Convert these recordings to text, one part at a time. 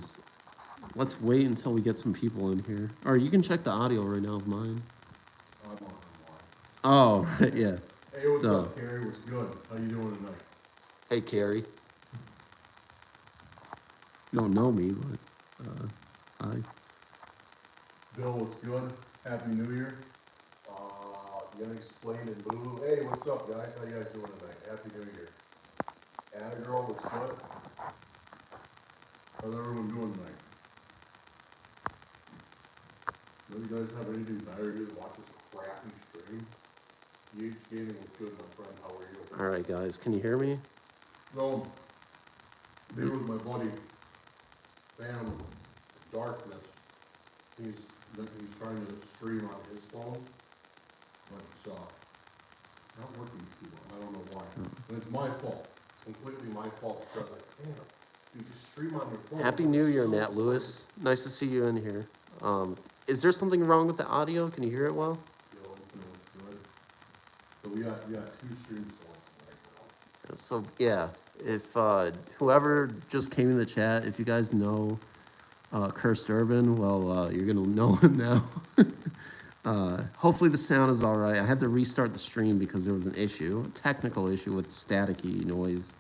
guys. Let's wait until we get some people in here. Or you can check the audio right now of mine. Oh, yeah. Hey, what's up, Carrie? What's good? How you doing tonight? Hey, Carrie. You don't know me, but hi. Bill, what's good? Happy New Year. The Unexplained and Boo. Hey, what's up, guys? How you guys doing tonight? Happy New Year. Anna girl, what's good? How's everyone doing tonight? Do you guys have anything better to do to watch this crappy stream? Huge gaming was good, my friend. How are you? All right, guys. Can you hear me? No. Here with my buddy, PhantomOfDarkness. He's trying to stream on his phone, but it's not working too well. I don't know why. But it's my fault. It's completely my fault. Because like, damn, you just stream on your phone. Happy New Year, Nat Lewis. Nice to see you in here. Is there something wrong with the audio? Can you hear it well? Yo, it's good. So we got 2 streams going right now. So yeah, if whoever just came in the chat, if you guys know Cursed Urban, well, you're gonna know him now. Hopefully the sound is all right. I had to restart the stream because there was an issue, a technical issue with staticky noise,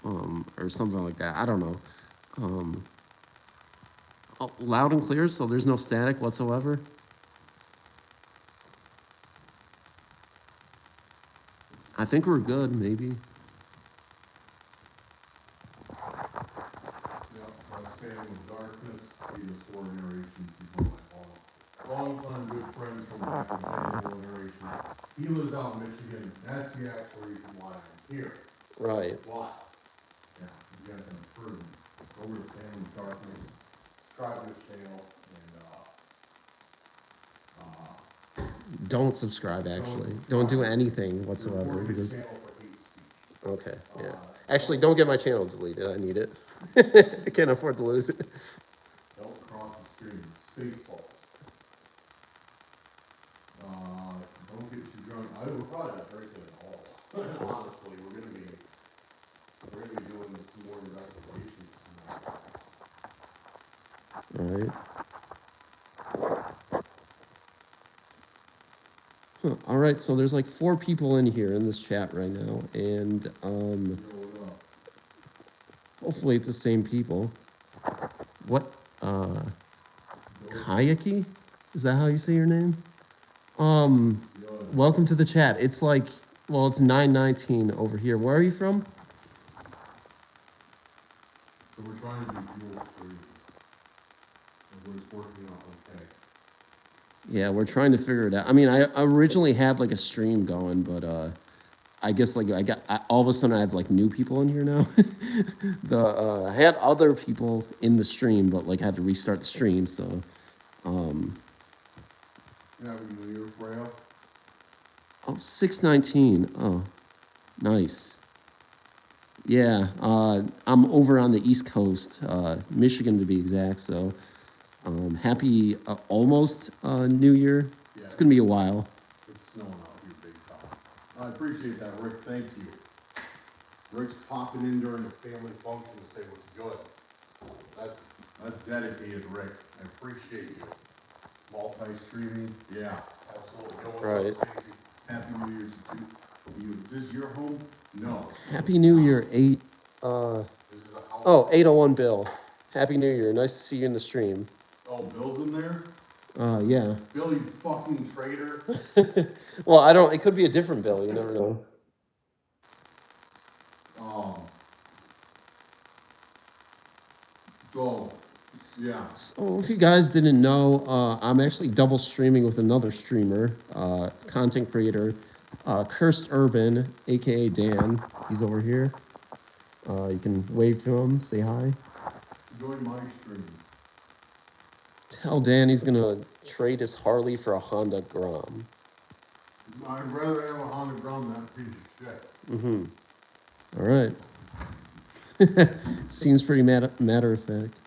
or something like that. I don't know. Loud and clear, so there's no static whatsoever. I think we're good, maybe. PhantomOfDarkness, he was 4 generations before my mom. Long-time good friends from my 4 generations. He lives out in Michigan. That's the actual reason why I'm here. Right. But, yeah, you guys haven't heard of me. Over to PhantomOfDarkness, subscribe to his channel, and Don't subscribe, actually. Don't do anything whatsoever, because... Okay, yeah. Actually, don't get my channel deleted. I need it. I can't afford to lose it. Don't cross the stream. Spaceballs. Don't get too drunk. I would probably not drink it at all. Honestly, we're gonna be doing some more investigations tonight. All right. Huh. All right, so there's like 4 people in here in this chat right now, and hopefully it's the same people. What, Kayaki? Is that how you say your name? Welcome to the chat. It's like, well, it's 9:19 over here. Where are you from? So we're trying to do dual streams. And it's working out okay. Yeah, we're trying to figure it out. I mean, I originally had like a stream going, but I guess like all of a sudden I have like new people in here now. I had other people in the stream, but like I had to restart the stream. So, Happy New Year, Freya. Oh, 6:19. Oh, nice. Yeah, I'm over on the East Coast, Michigan to be exact. So, happy almost New Year. Yeah, it's gonna be a while. It's snowing out here big time. I appreciate that, Rick. Thank you. Rick's popping in during the family function to say what's good. That's dedicated, Rick. I appreciate you. Multi-streaming, yeah, absolutely. Right. Stacey? Happy New Year to you. Is this your home? No. Happy New Year, This is a house. Oh, 801 Bill. Happy New Year. Nice to see you in the stream. Oh, Bill's in there? Yeah. Bill, you fucking traitor. Well, it could be a different Bill. You never know. So, yeah. So if you guys didn't know, I'm actually double streaming with another streamer, content creator, Cursed Urban, aka Dan. He's over here. You can wave to him, say hi. Join my stream. Tell Dan he's gonna trade his Harley for a Honda Grom. I'd rather have a Honda Grom than a piece of shit. All right. Seems pretty matter of fact.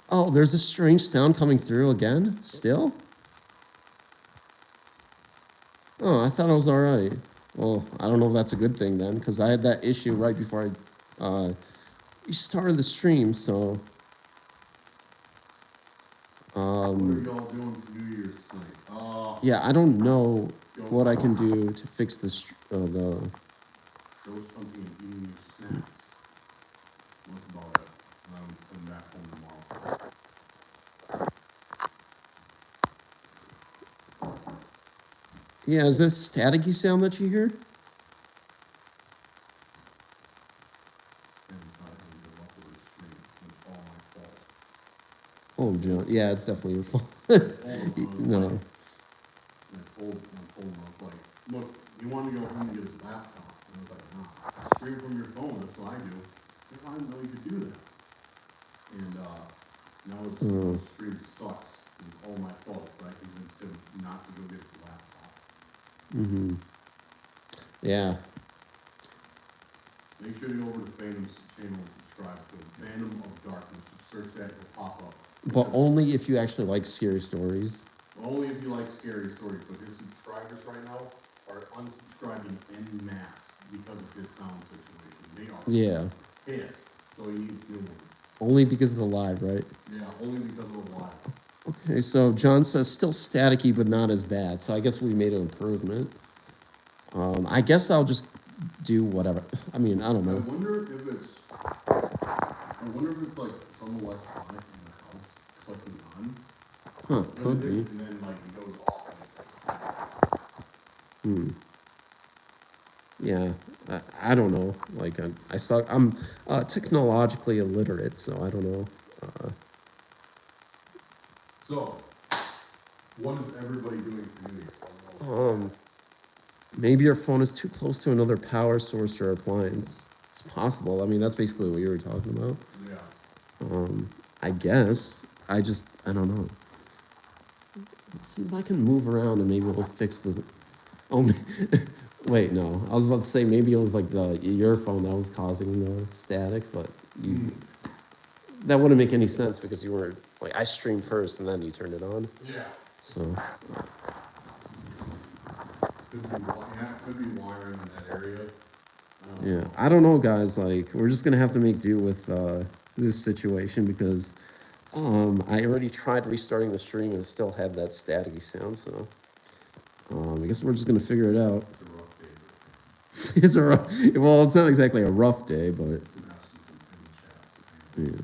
Oh, there's a strange sound coming through again? Still? Oh, I thought it was all right. Well, I don't know if that's a good thing then, because I had that issue right before I started the stream, so What are y'all doing for New Year's tonight? Yeah, I don't know what I can do to fix this. The Ghost hunting and eating your snacks. What about it? I'm coming back home tomorrow. yeah, is this staticky sound that you hear? Oh, John. Yeah, it's definitely your fault. No. I told him, I was like, look, he wanted to go home and get his laptop. And I was like, nah, stream from your phone, that's what I do. I didn't know you could do that. And now his stream sucks. It's all my fault, so I convinced him not to go get his laptop. Mm-hmm. Yeah. Make sure you go over to Phantom's channel and subscribe to it. PhantomOfDarkness. Just search that, it'll pop up. But only if you actually like scary stories. Only if you like scary stories, but his subscribers right now are unsubscribing en masse because of his sound situation. They are pissed, so he needs new ones. Only because of the live, right? Yeah, only because of the live. Okay, so John says still staticky, but not as bad. So I guess we made an improvement. I guess I'll just do whatever. I mean, I don't know. I wonder if it's like some electronic in the house clicking on. Huh, could be. And then like it goes off. Yeah, I don't know. Like I'm technologically illiterate, so I don't know. So, what is everybody doing for New Year's? Maybe your phone is too close to another power source or appliance. It's possible. I mean, that's basically what you were talking about. Yeah. I guess. I don't know. Let's see if I can move around and maybe we'll fix the. Oh, wait, no. I was about to say maybe it was like your phone that was causing the static, but that wouldn't make any sense because you were like I streamed first and then you turned it on. Yeah. So. Could be wiring in that area. Yeah, I don't know, guys. Like, we're just gonna have to make do with this situation because I already tried restarting the stream and it still had that staticky sound. So I guess we're just gonna figure it out. It's a rough day. Well, it's not exactly a rough day, but yeah.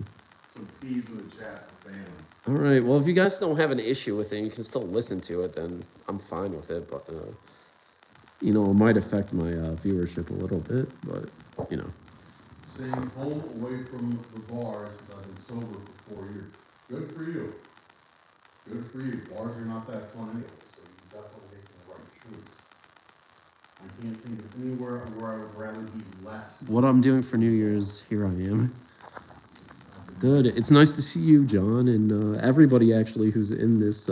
Some peas in the chat for family. All right. Well, if you guys don't have an issue with it, you can still listen to it. Then I'm fine with it, but. You know, it might affect my viewership a little bit, but, you know. Staying home away from the bars because I've been sober for 4 years. Good for you. Good for you. Bars are not that fun anyway, so you're definitely making the right choice. I can't think of anywhere where I would rather be less. What I'm doing for New Year's, here I am. Good. It's nice to see you, John, and everybody actually who's in this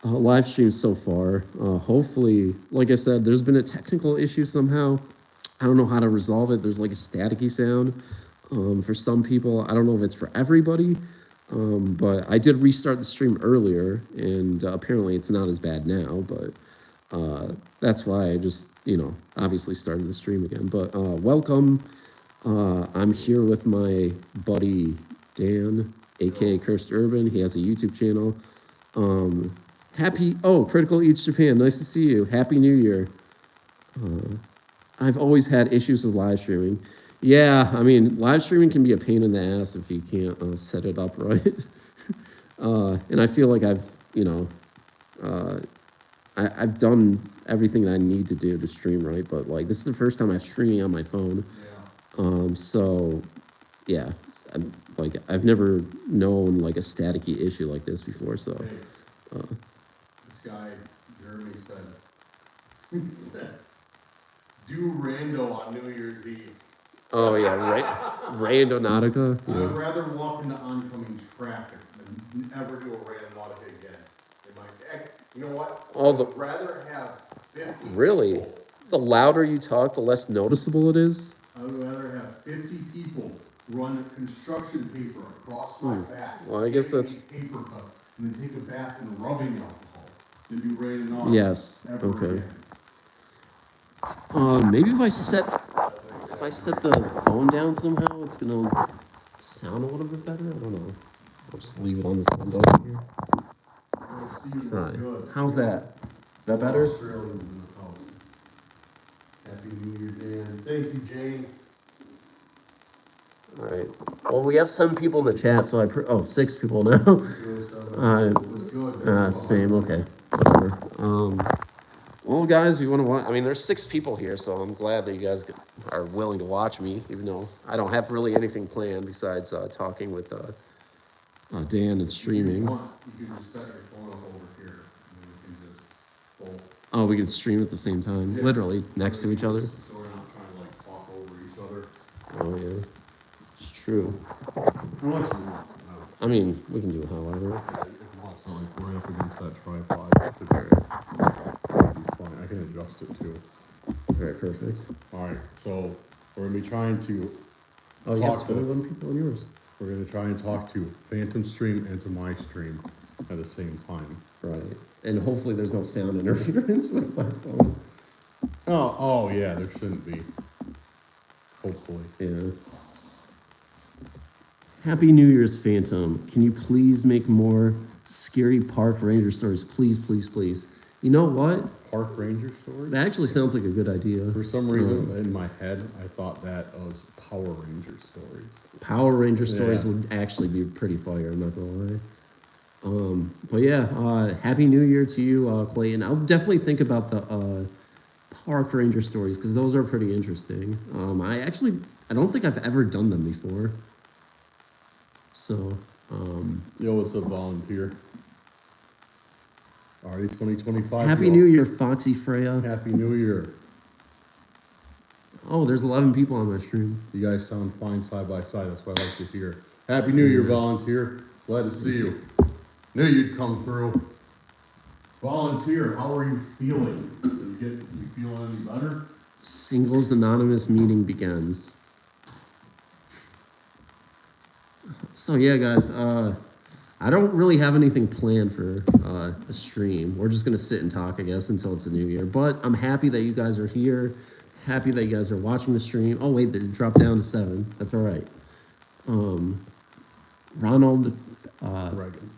live stream so far. Hopefully, like I said, there's been a technical issue somehow. I don't know how to resolve it. There's like a staticky sound for some people. I don't know if it's for everybody, but I did restart the stream earlier, and apparently it's not as bad now, but that's why I just, you know, obviously started the stream again. But welcome. I'm here with my buddy Dan, aka Cursed Urban. He has a YouTube channel. Critical Eats Japan, nice to see you. Happy New Year. I've always had issues with live streaming. Yeah, I mean, live streaming can be a pain in the ass if you can't set it up right. And I feel like I've done everything I need to do to stream right, but like this is the first time I'm streaming on my phone. Yeah. So yeah, I've never known like a staticky issue like this before, so. Hey. This guy, Jeremy, said, do rando on New Year's Eve. Oh, yeah, right. Randonautica. Yeah. I'd rather walk into oncoming traffic than ever do a Randonautica again. You know what? I'd rather have 50 Really? people. The louder you talk, the less noticeable it is? I would rather have 50 people run construction paper across my back. Well, I guess that's... Paper cuts. And then take a bath in rubbing alcohol. Then do Randonautica. Yes, okay. Maybe if I set the phone down somehow, it's gonna sound a little bit better. I don't know. I'll just leave it on this window here. I'll see you. All right. Good. How's that? Is that better? Australians in the house. Happy New Year, Dan. Thank you, Jane. All right. Well, we have 7 people in the chat, so 6 people now. What's good? Same. Okay. Whatever. Well, guys, you want to watch? I mean, there's 6 people here, so I'm glad that you guys are willing to watch me, even though I don't have really anything planned besides talking with Dan and streaming. You can just set your phone up over here, and then you can just both. Oh, we can stream at the same time, Yeah. literally next to each other. So we're not trying to like talk over each other. Oh yeah, it's true. Unless we want to. I mean, we can do it however. If you want to, like right up against that tripod. It'd be fine. I can adjust it too. All right, perfect. All right, so we're gonna be trying to Oh, you have talk to 21 people on yours. We're gonna try and talk to Phantom stream and to my stream at the same time. Right, and hopefully there's no sound interference with my phone. Oh yeah, there shouldn't be. Hopefully. Yeah. Happy New Year's, Phantom. Can you please make more scary park ranger stories? Please, please, please. You know what? Park ranger story? That actually sounds like a good idea. For some reason, in my head, I thought that was Power Ranger stories. Power Ranger stories Yeah. would actually be pretty fire, I'm not gonna lie. But yeah, Happy New Year to you, Clayton. I'll definitely think about the Park Ranger stories, because those are pretty interesting. I don't think I've ever done them before. So, Yo, what's up, volunteer? Already 2025. Happy New Year, Foxy Freya. Happy New Year. Oh, there's 11 people on my stream. You guys sound fine side by side. That's what I like to hear. Happy New Year, volunteer. Glad to see you. Knew you'd come through. Volunteer, how are you feeling? You feeling any better? Singles Anonymous meeting begins. So yeah, guys, I don't really have anything planned for a stream. We're just gonna sit and talk, I guess, until it's the new year. But I'm happy that you guys are here. Happy that you guys are watching the stream. Oh wait, it dropped down to 7. That's all right. Ronald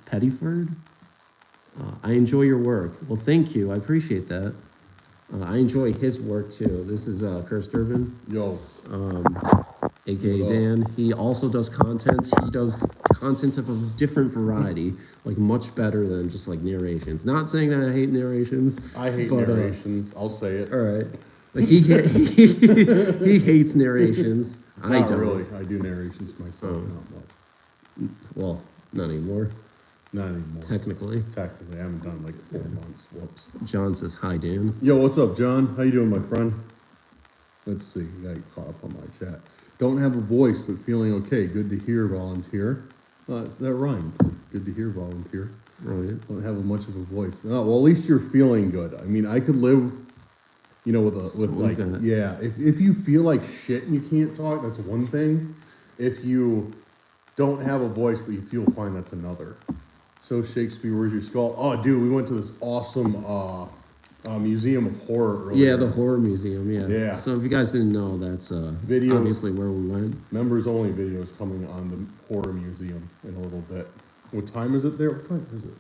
Pettyford. I enjoy your work. Well, thank you. I appreciate that. I enjoy his work too. This is Cursed Urban. Yo. AKA Dan. He also does content. He does content of a different variety, like much better than just like narrations. Not saying that I hate narrations. I hate narrations. I'll say it. All right. But he hates narrations. I Not don't. really. I do narrations myself. Well, not anymore. Not anymore. Technically. Technically, I haven't done like 4 months. Whoops. John says hi, Dan. Yo, what's up, John? How you doing, my friend? Let's see. I got caught up on my chat. Don't have a voice, but feeling okay. Good to hear, volunteer. That rhymed. Good to hear, volunteer. Right. Don't have much of a voice. Oh, well, at least you're feeling good. I mean, I could live, you know, if you feel like shit and you can't talk, that's one thing. If you don't have a voice but you feel fine, that's another. So Shakespeare, where's your skull? Oh, dude, we went to this awesome museum of horror earlier. Yeah, the horror museum. Yeah. Yeah. So if you guys didn't know, that's obviously where we went. Members only videos coming on the horror museum in a little bit. What time is it there? What time is it?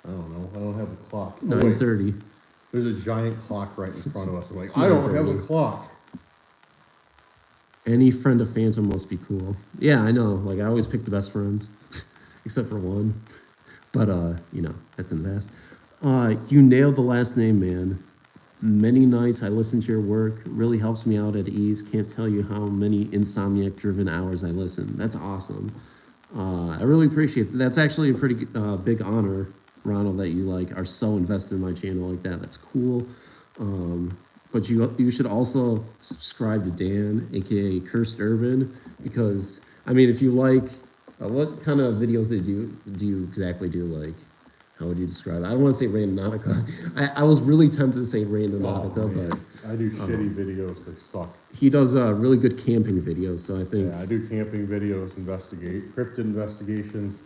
I don't know. I don't have a clock. 9:30. There's a giant clock right in front of us. I'm like, I don't have a clock. Any friend of Phantom must be cool. Yeah, I know. Like, I always pick the best friends, except for one. But, you know, that's in the past. You nailed the last name, man. Many nights I listen to your work. Really helps me out at ease. Can't tell you how many insomniac-driven hours I listen. That's awesome. I really appreciate that. That's actually a pretty big honor, Ronald, that you like are so invested in my channel like that. That's cool. But you should also subscribe to Dan, aka Cursed Urban, because I mean, if you like, what kind of videos do you exactly do? Like, how would you describe it? I don't want to say Randonautica. I was really tempted to say Randonautica, but I do shitty videos. They suck. He does really good camping videos, so I think. Yeah, I do camping videos, cryptid investigations,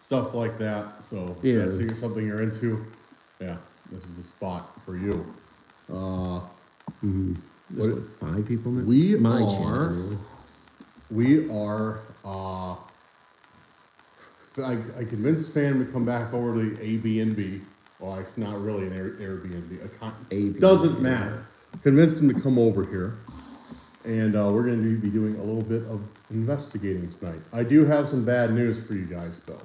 stuff like that. So yeah, if that's something you're into, yeah, this is the spot for you. There's like 5 people in it. We are I convinced Phantom to come back over to the Airbnb. Well, it's not really an Airbnb. Doesn't matter. Convinced him to come over here. And we're going to be doing a little bit of investigating tonight. I do have some bad news for you guys, though.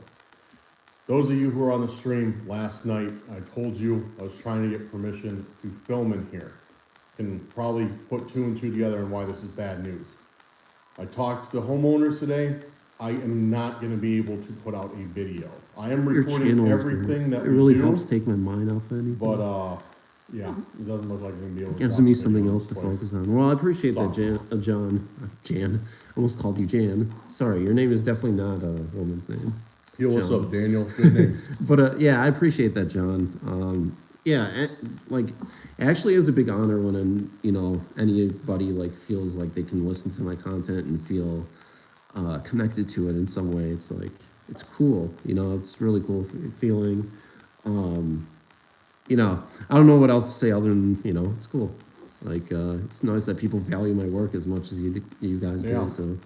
Those of you who were on the stream last night, I told you I was trying to get permission to film in here. Can probably put 2 and 2 together on why this is bad news. I talked to the homeowners today. I am not going to be able to put out a video. I am recording everything that we do. It really helps take my mind off of anything. But, yeah, it doesn't look like we're going to be able to. Gives me something else to focus on. Well, I appreciate that, Jan. I almost called you Jan. Sorry, your name is definitely not a woman's name. Yo, what's up, Daniel? Good name. But yeah, I appreciate that, John. Yeah, like, actually, it's a big honor when anybody like feels like they can listen to my content and feel connected to it in some way. It's like, it's cool. It's really cool feeling. I don't know what else to say other than it's cool. Like, it's nice that people value my work as much as you guys do. So,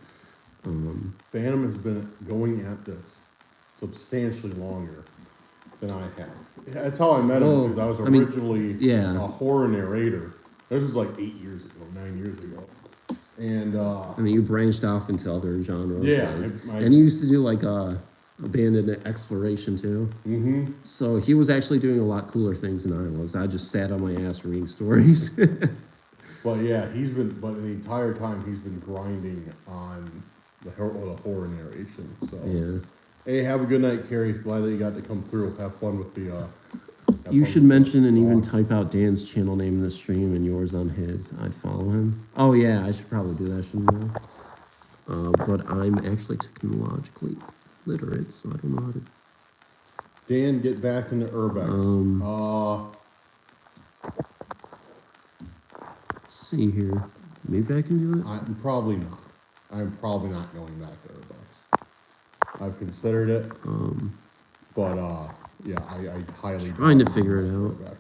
Phantom has been going at this substantially longer than I have. That's how I met him, because I was originally a horror narrator. This was like 8 years ago, 9 years ago. And you branched off into other genres. Yeah, and you used to do like abandoned exploration too. Mm-hmm. So he was actually doing a lot cooler things than I was. I just sat on my ass reading stories. But yeah, but the entire time he's been grinding on the horror narration. So yeah. Hey, have a good night, Carrie. Glad that you got to come through. Have fun with the. You should mention and even type out Dan's channel name in the stream and yours on his. I'd follow him. Oh yeah, I should probably do that, shouldn't I? But I'm actually technologically literate, so I don't know how to. Dan, get back into Urbex. Let's see here. Maybe I can do it. I'm probably not. I'm probably not going back to Urbex. I've considered it, but yeah, I highly trying to figure it out. Urbex.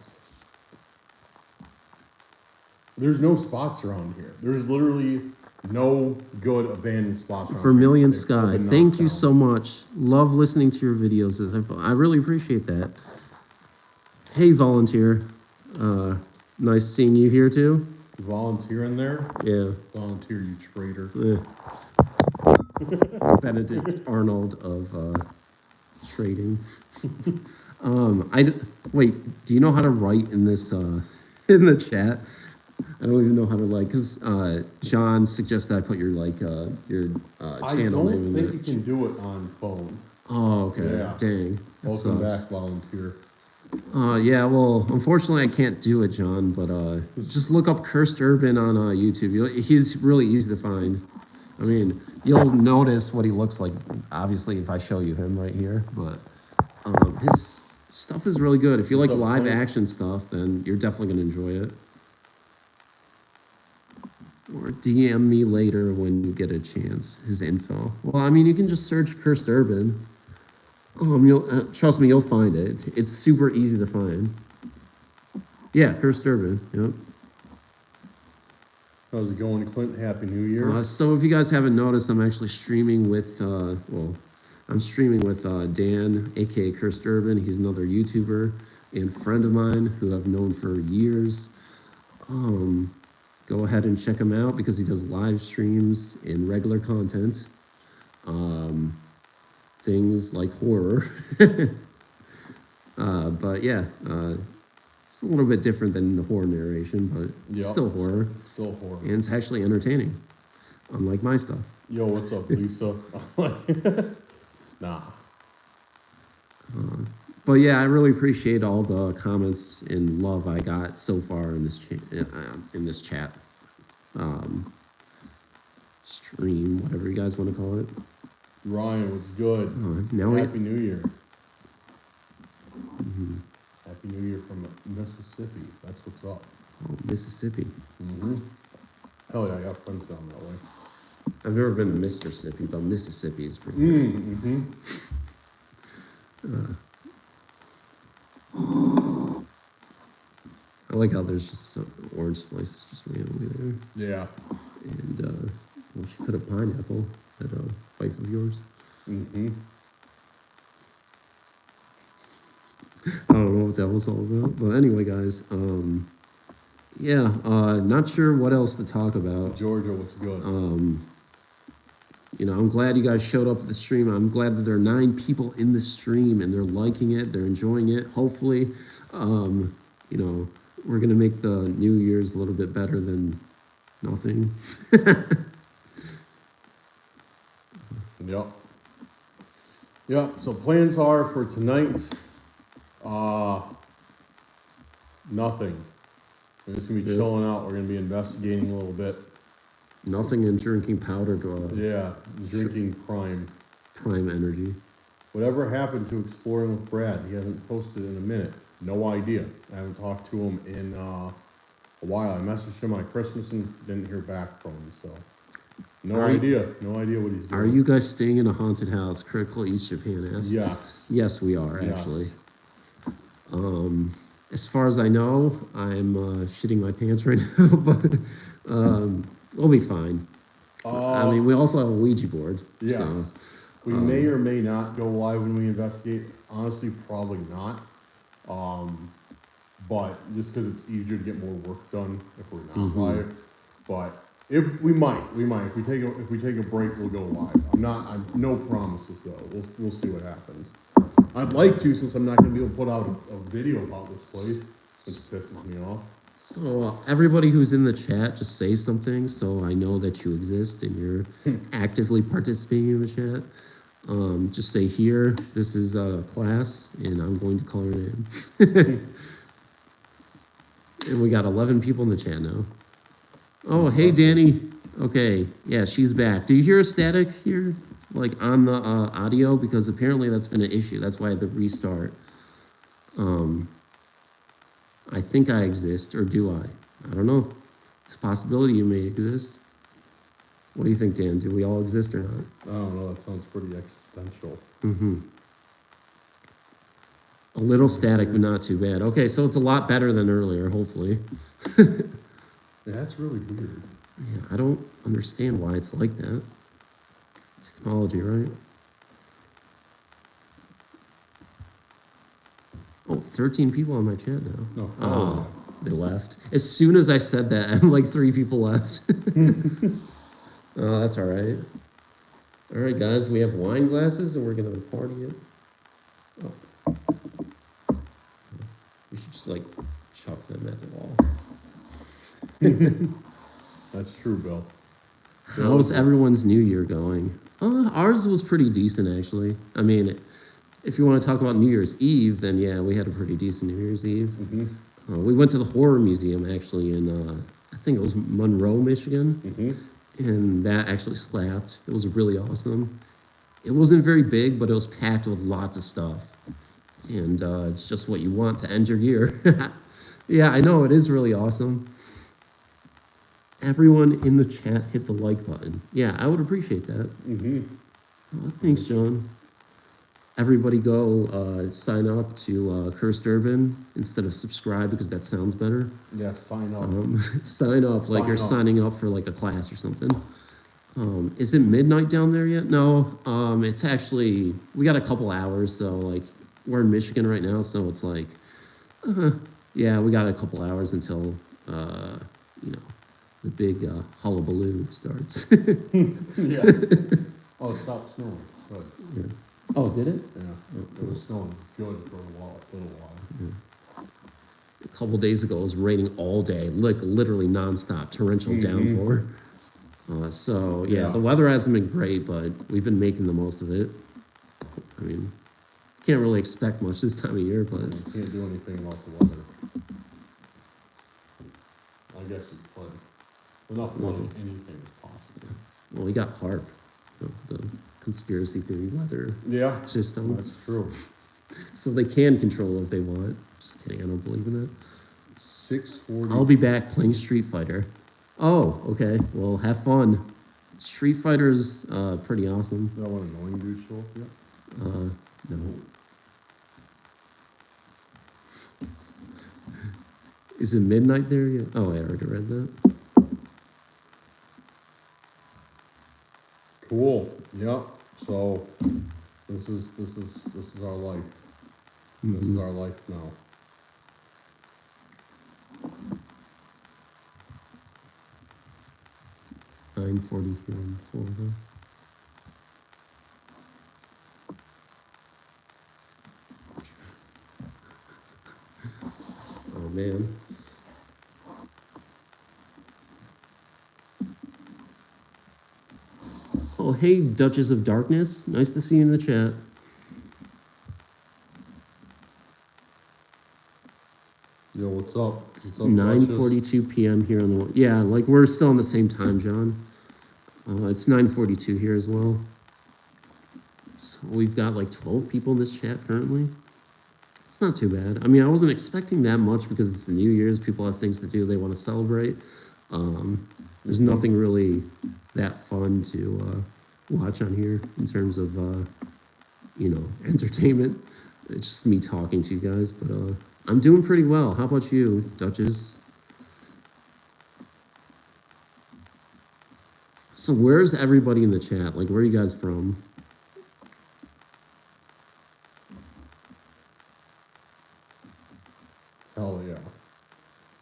There's no spots around here. There's literally no good abandoned spots around Vermilion Sky, thank you so much. Love listening to your videos. I really appreciate that. Hey, volunteer. Nice seeing you here too. Volunteer in there? Yeah. Volunteer, you traitor. Yeah. Benedict Arnold of trading. Wait, do you know how to write in this in the chat? I don't even know how to because John suggested I put your channel name in I don't think you can do it on phone. Oh, okay. Yeah. Dang. Welcome back, volunteer. Yeah, well, unfortunately I can't do it, John, but just look up Cursed Urban on YouTube. He's really easy to find. I mean, you'll notice what he looks like, obviously, if I show you him right here, but his stuff is really good. If you like live action stuff, then you're definitely going to enjoy it. Or DM me later when you get a chance, his info. Well, I mean, you can just search Cursed Urban. Trust me, you'll find it. It's super easy to find. Yeah, Cursed Urban, yep. How's it going, Clint? Happy New Year. So if you guys haven't noticed, I'm actually streaming with, I'm streaming with Dan, aka Cursed Urban. He's another YouTuber and friend of mine who I've known for years. Go ahead and check him out because he does live streams and regular content. Things like horror. But yeah, it's a little bit different than the horror narration, but still horror. Still horror. And it's actually entertaining, unlike my stuff. Yo, what's up, Lisa? Nah. But yeah, I really appreciate all the comments and love I got so far in this chat, stream, whatever you guys want to call it. Ryan, what's good? Happy New Year. Mm-hmm. Happy New Year from Mississippi. That's what's up. Oh, Mississippi. Mm-hmm. Hell yeah, I got friends down that way. I've never been to Mississippi, but Mississippi is pretty good. Mm-hmm. I like how there's just orange slices just randomly there. Yeah. And well, she put a pineapple at a wife of yours. Mm-hmm. I don't know what that was all about. But anyway, guys, yeah, not sure what else to talk about. Georgia, what's good? You know, I'm glad you guys showed up at the stream. I'm glad that there are 9 people in the stream and they're liking it, they're enjoying it. Hopefully, you know, we're gonna make the New Year's a little bit better than nothing. Yep. Yep, so plans are for tonight, nothing. We're just gonna be Yeah. chilling out, we're gonna be investigating a little bit. Nothing and drinking powder to Yeah, drinking crime. prime energy. Whatever happened to exploring with Brad? He hasn't posted in a minute. No idea. I haven't talked to him in a while. I messaged him on Christmas and didn't hear back from him, so. No idea what he's doing. Are you guys staying in a haunted house? Critical East Japan asked. Yes. Yes, we are Yes. actually. As far as I know, I'm shitting my pants right now, but we'll be fine. I mean, we also have a Ouija board. Yes. So, We may or may not go live when we investigate. Honestly, probably not. But just because it's easier to get more work done if we're not live. But if we might. If we take a break, we'll go live. I'm no promises though. We'll see what happens. I'd like to, since I'm not gonna be able to put out a video about this place, which pisses me off. So everybody who's in the chat, just say something so I know that you exist and you're actively participating in the chat. Just say here, this is a class, and I'm going to call your name. And we got 11 people in the chat now. Oh, hey, Danny. Okay, yeah, she's back. Do you hear a static here, like on the audio? Because apparently that's been an issue. That's why I had to restart. I think I exist, or do I? I don't know. It's a possibility you may exist. What do you think, Dan? Do we all exist or not? I don't know. That sounds pretty existential. A little static, but not too bad. Okay, so it's a lot better than earlier, hopefully. Yeah, that's really weird. Yeah, I don't understand why it's like that. Technology, right? Oh, 13 people on my chat now. No. Oh, they left. As soon as I said that, like 3 people left. Oh, that's all right. All right, guys, we have wine glasses and we're going to party it. Oh. We should just like chuck them at the wall. That's true, Bill. How's everyone's New Year going? Ours was pretty decent, actually. I mean, if you want to talk about New Year's Eve, then yeah, we had a pretty decent New Year's Eve. We went to the Horror Museum, actually, in, I think it was Monroe, Michigan. And that actually slapped. It was really awesome. It wasn't very big, but it was packed with lots of stuff. And it's just what you want to end your year. Yeah, I know, it is really awesome. Everyone in the chat hit the like button. Yeah, I would appreciate that. Oh, thanks, John. Everybody go sign up to Cursed Urban instead of subscribe, because that sounds better. Yeah, sign up. Sign up like you're signing up for like a class or something. Is it midnight down there yet? No, it's actually, we got a couple hours, so like we're in Michigan right now, so it's like, yeah, we got a couple hours until, you know, the big hullabaloo starts. Yeah. Oh, it stopped snowing. Good. Yeah. Oh, did it? Yeah. It was snowing good for a little while. A couple days ago, it was raining all day, like literally nonstop, torrential downpour. So yeah, the weather hasn't been great, but we've been making the most of it. I mean, can't really expect much this time of year, but You can't do anything about the weather. I guess you could. Without money, anything is possible. well, we got HARP, the conspiracy theory weather Yeah, system. that's true. So they can control if they want. Just kidding, I don't believe in that. 6:40. I'll be back playing Street Fighter. Oh, okay. Well, have fun. Street Fighter's pretty awesome. That one annoying dude show up yet? No. Is it midnight there yet? Oh, I already read that. Cool. Yep. So this is our life. This is Mhm. our life now. $9.40 here in Florida. Oh man. Oh hey, Duchess of Darkness. Nice to see you in the chat. Yo, what's up? What's up, 9:42 p.m. here on the yeah, like we're still on the same time, John. It's 9:42 here as well. So we've got like 12 people in this chat currently. It's not too bad. I mean, I wasn't expecting that much because it's the New Year's. People have things to do. They want to celebrate. There's nothing really that fun to watch on here in terms of entertainment. It's just me talking to you guys, but I'm doing pretty well. How about you, Duchess? So where's everybody in the chat? Like, where are you guys from? Hell yeah.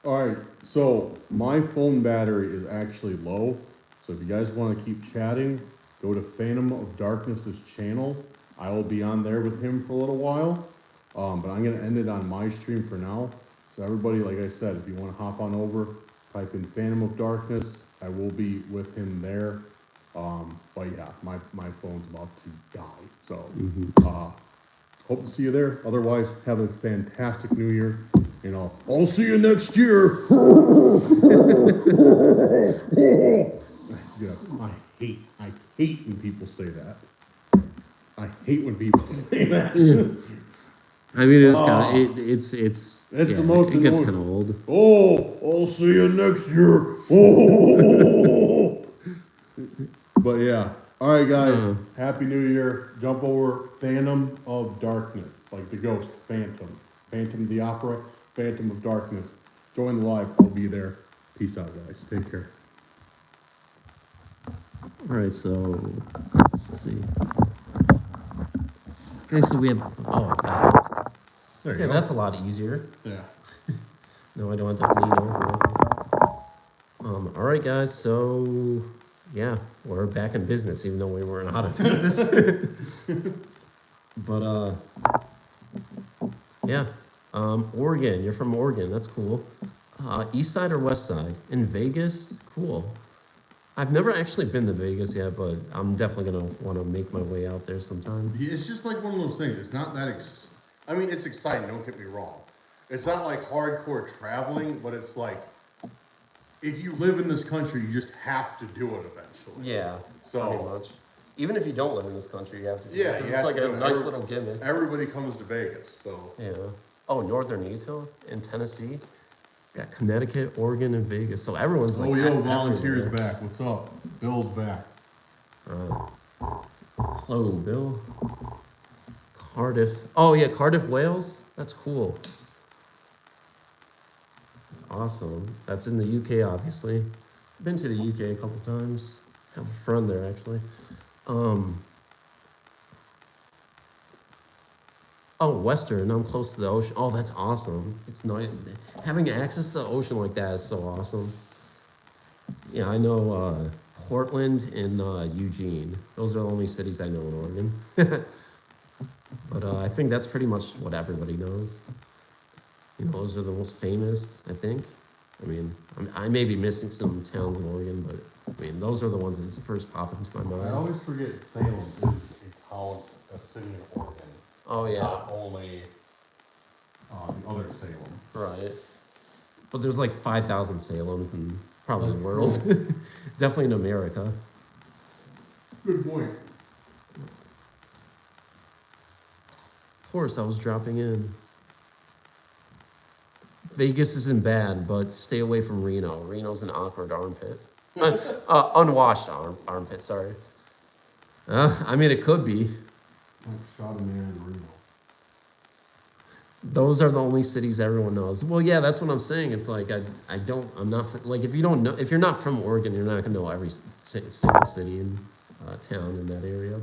Alright, so my phone battery is actually low. So if you guys want to keep chatting, go to Phantom of Darkness's channel. I will be on there with him for a little while. But I'm going to end it on my stream for now. So everybody, like I said, if you want to hop on over, type in Phantom of Darkness. I will be with him there. But yeah, my phone's about to die. So hope to see you there. Otherwise, have a fantastic New Year. I'll see you next year. Yeah, I hate when people say that. I hate when people say that. I mean, it's kind of it's the most it gets annoying. kind of old. Oh, I'll see you next year. Oh. But yeah, all right, guys. Happy New Year. Jump over Phantom of Darkness, like the ghost, Phantom of the Opera, Phantom of Darkness. Join the live. I'll be there. Peace out, guys. Take care. All right, so let's see. Okay, so we have There you okay, go. that's a lot easier. Yeah. No, I don't have to lean over. All right, guys. So yeah, we're back in business, even though we weren't out of business. But yeah, Oregon. You're from Oregon. That's cool. East side or west side? In Vegas? Cool. I've never actually been to Vegas yet, but I'm definitely gonna want to make my way out there sometime. It's just like one of those things. It's not that I mean, it's exciting, don't get me wrong. It's not like hardcore traveling, but it's like, if you live in this country, you just have to do it eventually. Yeah, So- pretty much. Even if you don't live in this country, you have to do Yeah, it, 'cause you it's have like to a do it. nice little gimmick. Everybody comes to Vegas, so. Yeah. Oh, northern Utah and Tennessee. Yeah, Connecticut, Oregon, and Vegas. So everyone's like. Volunteers everywhere. back. What's up? Bill's back. Hello, Bill. Cardiff. Oh yeah, Cardiff, Wales. That's cool. That's awesome. That's in the UK, obviously. Been to the UK a couple times. Have a friend there actually. Oh, Western. I'm close to the ocean. Oh, that's awesome. It's nice. Having access to the ocean like that is so awesome. Yeah, I know Portland and Eugene. Those are the only cities I know in Oregon. But I think that's pretty much what everybody knows. Those are the most famous, I think. I mean, I may be missing some towns in Oregon, but I mean, those are the ones that first pop into my mind. I always forget Salem is a town, a city in Oregon. Oh yeah. Not only the other Salem. Right. But there's like 5,000 Salems in probably the world. Definitely in America. Good point. Of course, I was dropping in. Vegas isn't bad, but stay away from Reno. Reno's an awkward armpit. Unwashed armpit, sorry. I mean, it could be. I shot a man in Reno. Those are the only cities everyone knows. Well, yeah, that's what I'm saying. It's like I'm not like if you're not from Oregon, you're not gonna know every single city and town in that area.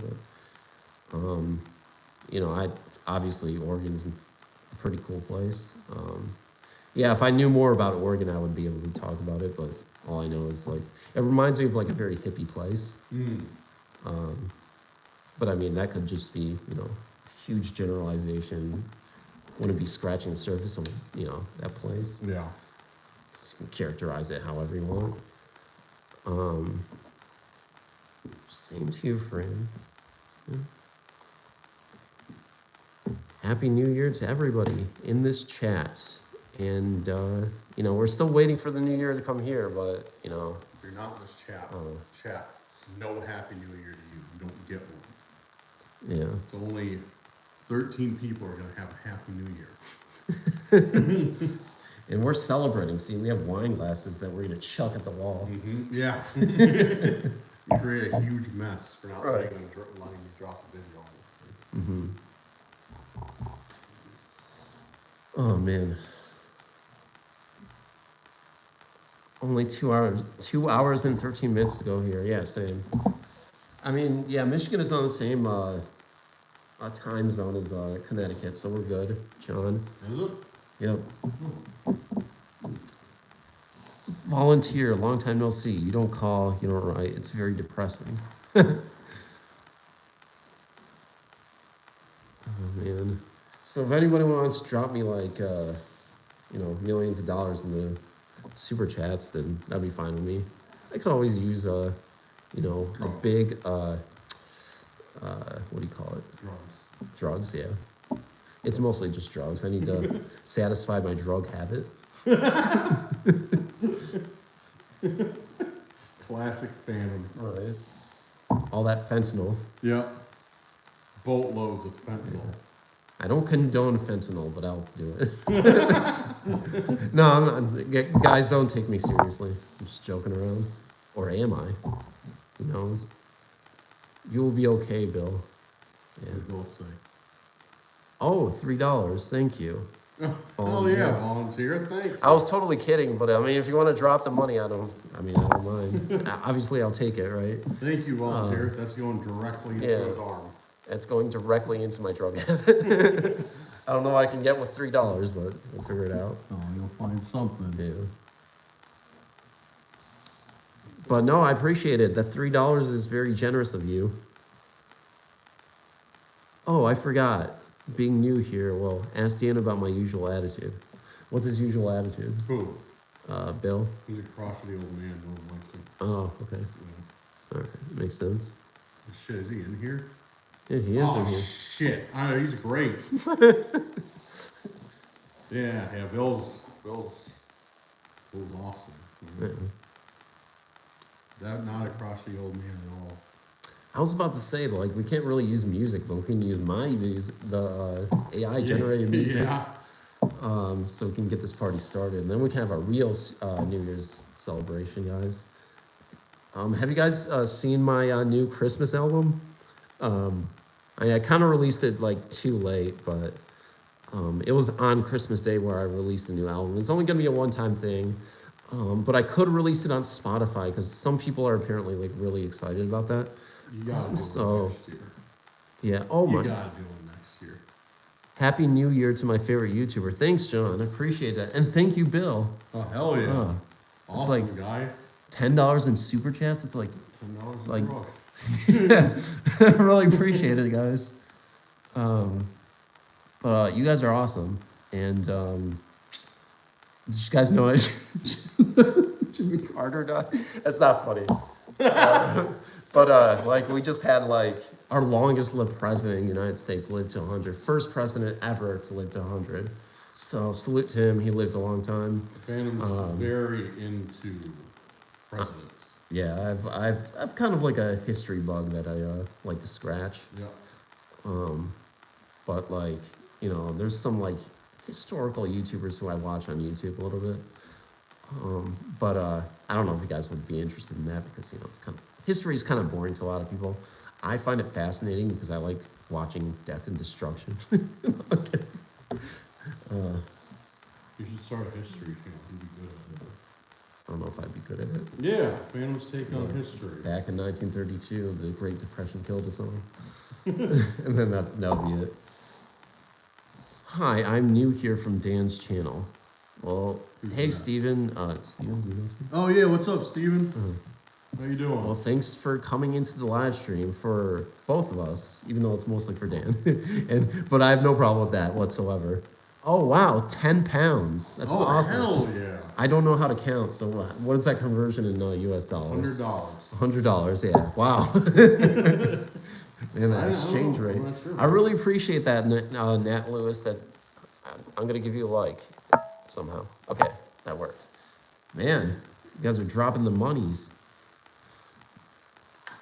But I obviously Oregon's pretty cool place. Yeah, if I knew more about Oregon, I would be able to talk about it. But all I know is like it reminds me of like a very hippie place. But I mean, that could just be, you know, huge generalization. Wouldn't be scratching the surface of, you know, that place. Yeah. Just characterize it however you want. Same to you, friend. Yeah. Happy New Year to everybody in this chat. And, you know, we're still waiting for the New Year to come here, but, you know. If you're not in this chat, no Happy New Year to you. You don't get one. Yeah. So only 13 people are going to have a Happy New Year. And we're celebrating. See, we have wine glasses that we're going to chuck at the wall. Mm-hmm. Yeah. You create a huge mess for not letting you drop the video on. Mm-hmm. Oh, man. Only 2 hours and 13 minutes to go here. Yeah, same. I mean, yeah, Michigan is on the same time zone as Connecticut, so we're good, John. Is it? Yep. Volunteer, long time no see. You don't call, you don't write. It's very depressing. Oh, man. So if anybody wants to drop me like, you know, millions of dollars in the super chats, then that'd be fine with me. I could always use, you know, a big, what do you call it? Drugs. Drugs, yeah. It's mostly just drugs. I need to satisfy my drug habit. Classic Phantom. Right. All that fentanyl. Yep. Boatloads of fentanyl. Yeah. I don't condone fentanyl, but I'll do it. No, guys, don't take me seriously. I'm just joking around. Or am I? Who knows? You'll be okay, Bill. Yeah. Oh, $3. Thank you. Oh yeah, volunteer. Thanks. I was totally kidding, but I mean, if you want to drop the money, I don't mind. Obviously, I'll take it, right? Thank you, volunteer. That's going directly into his arm. It's going directly into my drug habit. I don't know what I can get with $3, but we'll figure it out. Oh, you'll find something. Yeah. But no, I appreciate it. The $3 is very generous of you. Oh, I forgot. Being new here, well, ask Dan about my usual attitude. What's his usual attitude? Who? Bill. He's a crotchety old man. No one likes him. Oh, okay. Yeah. All right, makes sense. Shit, is he in here? Yeah, he is in here. Shit! I know he's great. Yeah, Bill's awesome. Yeah. That not a crotchety old man at all. I was about to say, like, we can't really use music, but we can use my music, the AI generated music. Yeah. So we can get this party started, and then we can have a real New Year's celebration, guys. Have you guys seen my new Christmas album? I kind of released it like too late, but it was on Christmas Day where I released a new album. It's only gonna be a one-time thing, but I could release it on Spotify because some people are apparently like really excited about that. You gotta do it next year. Yeah. Oh my. You gotta do it next year. Happy New Year to my favorite YouTuber. Thanks, John. I appreciate that, and thank you, Bill. Oh hell yeah! Awesome, it's like guys. $10 in super chats. It's like $10 like. a book. Yeah, I really appreciate it, guys. But you guys are awesome, and did you guys know I Jimmy Carter died? That's not funny. But like we just had like our longest lived president in the United States lived to 100. First president ever to live to 100. So salute to him. He lived a long time. Phantom's very into presidents. Yeah, I've kind of like a history bug that I like to scratch. Yeah. But like, you know, there's some like historical YouTubers who I watch on YouTube a little bit. But I don't know if you guys would be interested in that because, you know, it's kind of history is kind of boring to a lot of people. I find it fascinating because I like watching death and destruction. Okay. You should start a history channel. You'd be good at it. I don't know if I'd be good at it. Yeah, Phantom's take on history. Back in 1932, the Great Depression killed us all. And then that'll be it. Hi, I'm new here from Dan's channel. Well, hey, that? Steven. Steven, you know Steven? Oh yeah, what's up, Steven? How you doing? Well, thanks for coming into the live stream for both of us, even though it's mostly for Dan. But I have no problem with that whatsoever. Oh wow, 10 pounds. That's awesome. Hell yeah. I don't know how to count, so what is that conversion in US dollars? $100. $100, yeah. Wow. Man, that exchange rate. Sure. I really appreciate that, Nat Lewis. That I'm gonna give you a like somehow. Okay, that worked. Man, you guys are dropping the monies.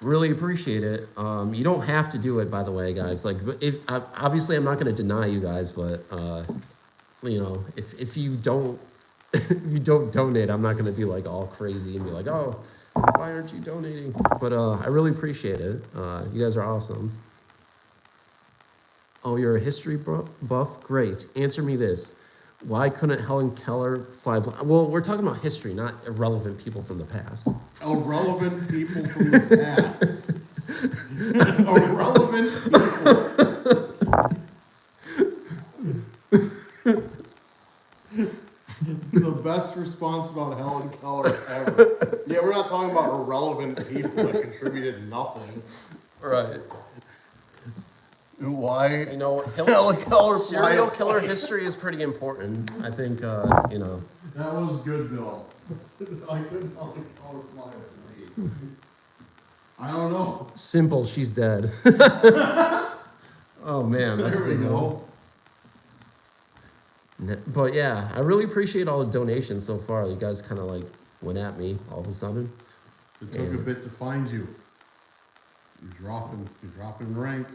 Really appreciate it. You don't have to do it, by the way, guys. Like, if obviously I'm not gonna deny you guys, but you know, if you don't if you don't donate, I'm not gonna be like all crazy and be like, oh, why aren't you donating? But I really appreciate it. You guys are awesome. Oh, you're a history buff? Great. Answer me this. Why couldn't Helen Keller fly? Well, we're talking about history, not irrelevant people from the past. Irrelevant people from the past. Irrelevant people. The best response about Helen Keller ever. Yeah, we're not talking about irrelevant people that contributed nothing. Right. Why? You know, Helen Keller serial fly- killer history is pretty important. I think, you know. That was good, Bill. I couldn't Helen Keller fly at me. I don't know. Simple, she's dead. Oh man, that's There we good. go. But yeah, I really appreciate all the donations so far. You guys kind of like went at me all of a sudden. It took a bit to find you. You're dropping rank.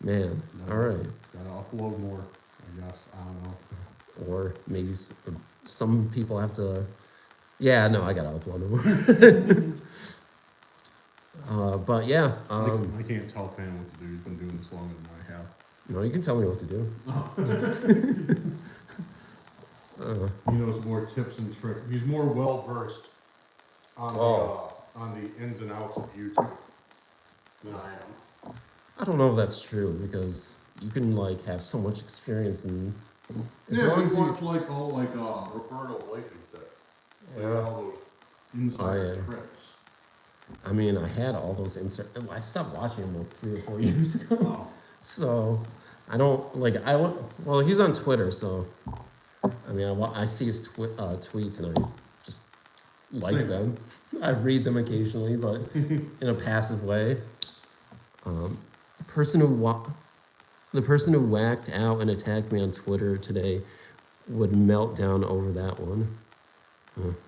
Man, all right. Gotta upload more, I guess. I don't know. Or maybe some people have to. Yeah, no, I gotta upload more. But yeah, I can't tell Phantom what to do. He's been doing this longer than I have. no, you can tell me what to do. He knows more tips and tricks. He's more well versed on the ins and outs of YouTube than I am. I don't know if that's true because you can like have so much experience and as Yeah, long we as watch like Roberto Blake and stuff. They got all those insider tricks. I mean, I had all those I stopped watching him like 3 or 4 years ago. Oh. So I don't like well, he's on Twitter, so I mean, I see his tweets and I just like them. I read them occasionally, but in a passive way. The person who whacked out and attacked me on Twitter today would melt down over that one.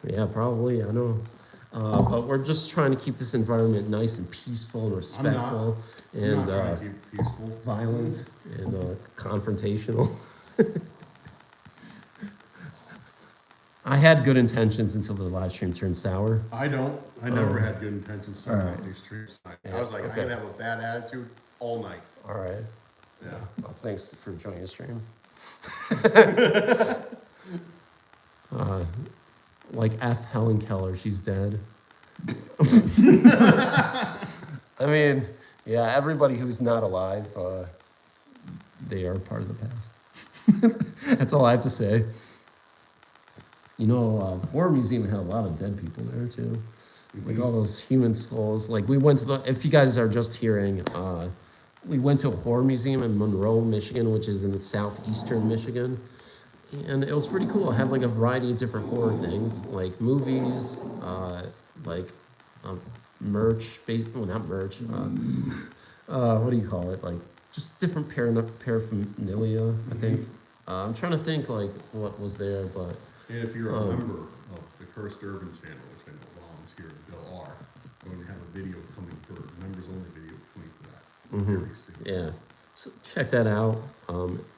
Yeah, probably. I know. But we're just trying to keep this environment nice and peaceful and respectful and trying to keep it peaceful. violent and confrontational. I had good intentions until the live stream turned sour. I don't. I never had good intentions to Alright. make these streams. I Yeah, was like, okay. I'm gonna have a bad attitude all night. All right. Yeah. Well, thanks for joining the stream. Like F. Helen Keller, she's dead. I mean, yeah, everybody who's not alive, they are part of the past. That's all I have to say. You know, the Horror Museum had a lot of dead people there too. Like all those human skulls. Like we went to if you guys are just hearing, we went to a horror museum in Monroe, Michigan, which is in southeastern Michigan. And it was pretty cool. It had like a variety of different horror things, like movies, merch, well not merch, what do you call it? Like just different paraphernalia, I think. I'm trying to think like what was there, but. And if you're a member of the Cursed Urban channel, which I know Volunteer and Bill are, I'm going to have a video coming for members only video coming for that very soon. Yeah. So check that out.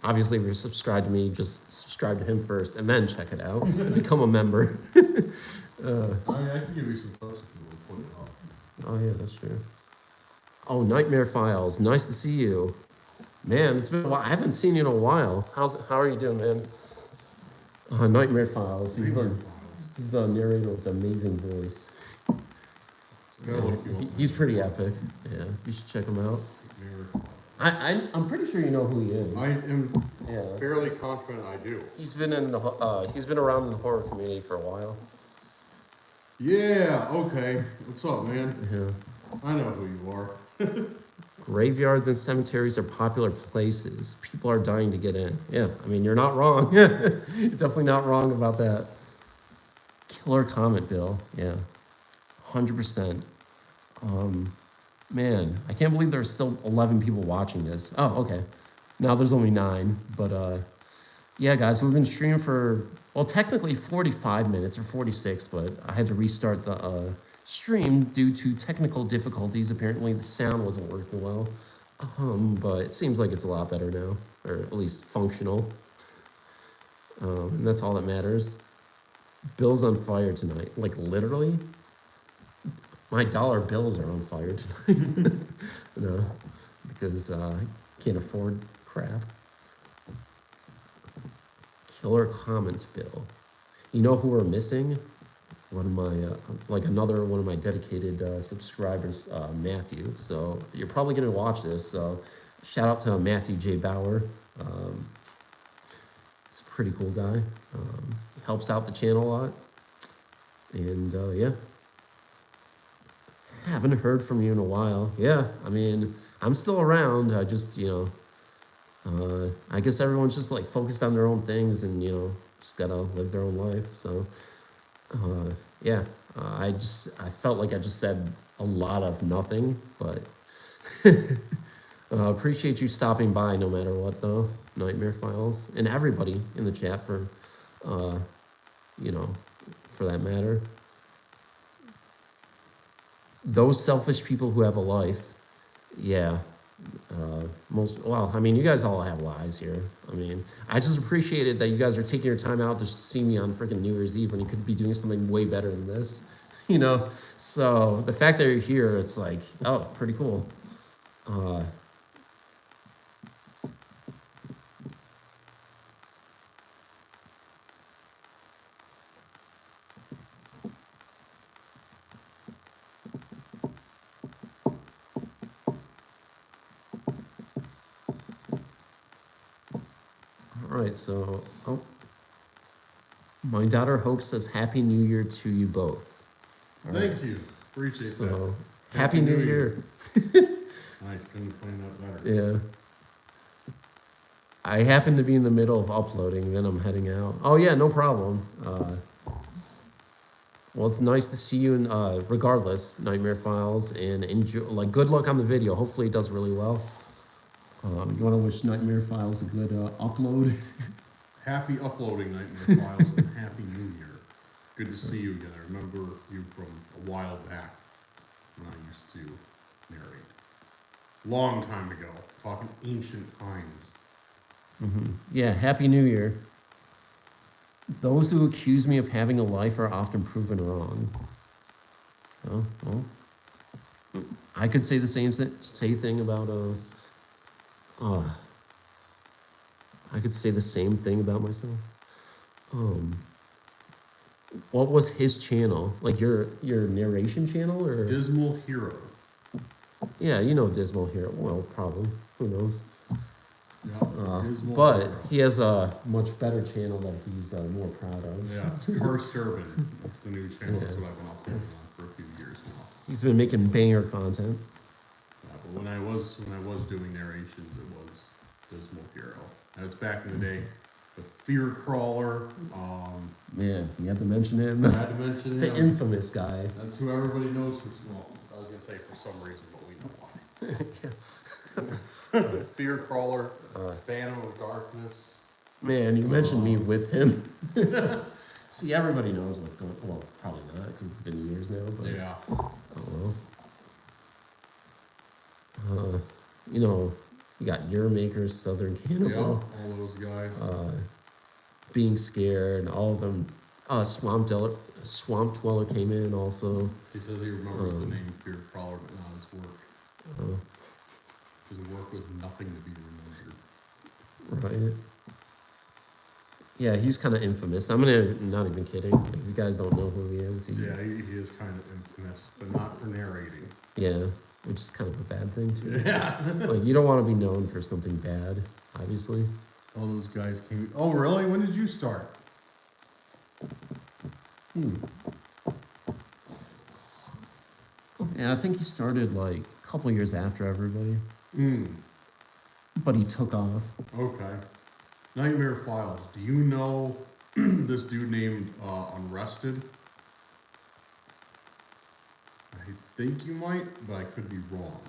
Obviously, if you're subscribed to me, just subscribe to him first and then check it out. And become a member. I can give you some posts if you want to point it out. Oh, yeah, that's true. Oh, Nightmare Files. Nice to see you. Man, it's been a while. I haven't seen you in a while. How are you doing, man? Nightmare Files. He's the narrator with the amazing voice. Yeah, He's pretty epic. Yeah, you should check him out. I'm pretty sure you know who he is. I am Yeah. fairly confident I do. He's been around in the horror community for a while. Yeah, okay. What's up, man? Yeah. I know who you are. Graveyards and cemeteries are popular places. People are dying to get in. Yeah, I mean, you're not wrong. You're definitely not wrong about that. Killer comment, Bill. Yeah, 100%. Man, I can't believe there's still 11 people watching this. Oh, okay. Now there's only 9, but yeah, guys, we've been streaming for, well, technically 45 minutes or 46, but I had to restart the stream due to technical difficulties. Apparently the sound wasn't working well, but it seems like it's a lot better now, or at least functional. And that's all that matters. Bill's on fire tonight, like literally. My dollar bills are on fire tonight. No, because I can't afford crap. Killer comments, Bill. You know who we're missing? One of my, another one of my dedicated subscribers, Matthew. So you're probably gonna watch this. So shout out to Matthew J. Bauer. He's a pretty cool guy. He helps out the channel a lot. And yeah. Haven't heard from you in a while. Yeah, I mean, I'm still around. I just, I guess everyone's just like focused on their own things and, just gotta live their own life. So, yeah, I felt like I just said a lot of nothing, but appreciate you stopping by no matter what though, Nightmare Files, and everybody in the chat for, for that matter. Those selfish people who have a life, yeah, you guys all have lives here. I mean, I just appreciated that you guys are taking your time out to see me on freaking New Year's Eve when you could be doing something way better than this, So the fact that you're here, it's like, oh, pretty cool. All right, so, my daughter Hope says Happy New Year to you both. Thank you. Appreciate that. So, Happy New Year. Nice, couldn't plan that better. Yeah. I happen to be in the middle of uploading, then I'm heading out. Oh yeah, no problem. Well, it's nice to see you in, regardless, Nightmare Files, and enjoy, good luck on the video. Hopefully it does really well. You want to wish Nightmare Files a good upload? Happy uploading, Nightmare Files, and Happy New Year. Good to see you again. I remember you from a while back when I used to narrate. Long time ago, talking ancient times. Mm-hmm. Yeah, Happy New Year. Those who accuse me of having a life are often proven wrong. Oh, well. I could say the same thing about I could say the same thing about myself. What was his channel? Like your narration channel or? Dismal Hero. Yeah, Dismal Hero. Well, probably. Who knows? Yeah, Dismal but Hero. he has a much better channel that he's more proud of. Yeah, Cursed Urban. That's the new channel. That's what I've been uploading on for a few years now. He's been making banger content. Yeah, but when I was doing narrations, it was Dismal Hero. And it's back in the day. The Fear Crawler. Man, you had to mention him. I had to mention the him. infamous guy. That's who everybody knows for small. I was gonna say for some reason, but we know why. Fear Crawler, PhantomOfDarkness. Man, you mentioned me with him. See, everybody knows what's going on. Well, probably not, because it's been years now, but... Yeah. Oh, well. You got Your Maker's Southern Cannibal. Yeah, all those guys. Being Scared, all of them. Swamp Dweller came in also. He says he remembers the name Fear Crawler, but not his work. His work was nothing to be remembered. Right. Yeah, he's kind of infamous. I'm not even kidding. If you guys don't know who he is. Yeah, he is kind of infamous, but not for narrating. Yeah. which is kind of a bad thing too. Yeah. Like, you don't want to be known for something bad, obviously. All those guys came. Oh, really? When did you start? Yeah, I think he started like a couple years after everybody, but he took off. Okay. Nightmare Files. Do you know this dude named Unrested? I think you might, but I could be wrong.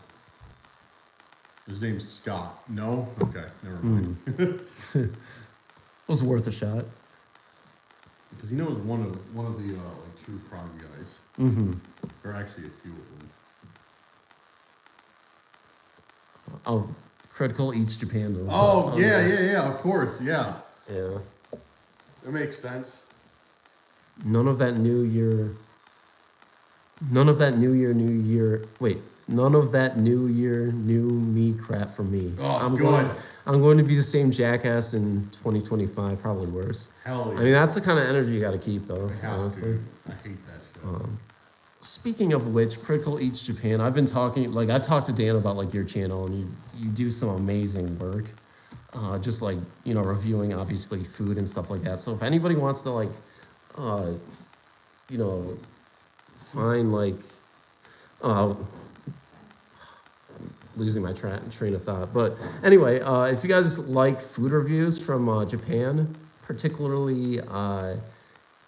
His name's Scott. No? Okay, never mind. Was worth a shot. Because he knows one of the like true crime guys. Mm-hmm. Or actually a few of them. Oh, Critical Eats Japan though. Oh, yeah, of course, yeah. Yeah. That makes sense. None of that New Year, New Me crap from me. Oh, good. I'm going to be the same jackass in 2025, probably worse. Hell yeah. I mean, that's the kind of energy you got to keep, though, I have honestly. to. I hate that shit. Speaking of which, Critical Eats Japan, I've talked to Dan about, like, your channel, and you do some amazing work. Just, like, you know, reviewing, obviously, food and stuff like that. So if anybody wants to, like, you know, find, like, losing my train of thought. But anyway, if you guys like food reviews from Japan, particularly,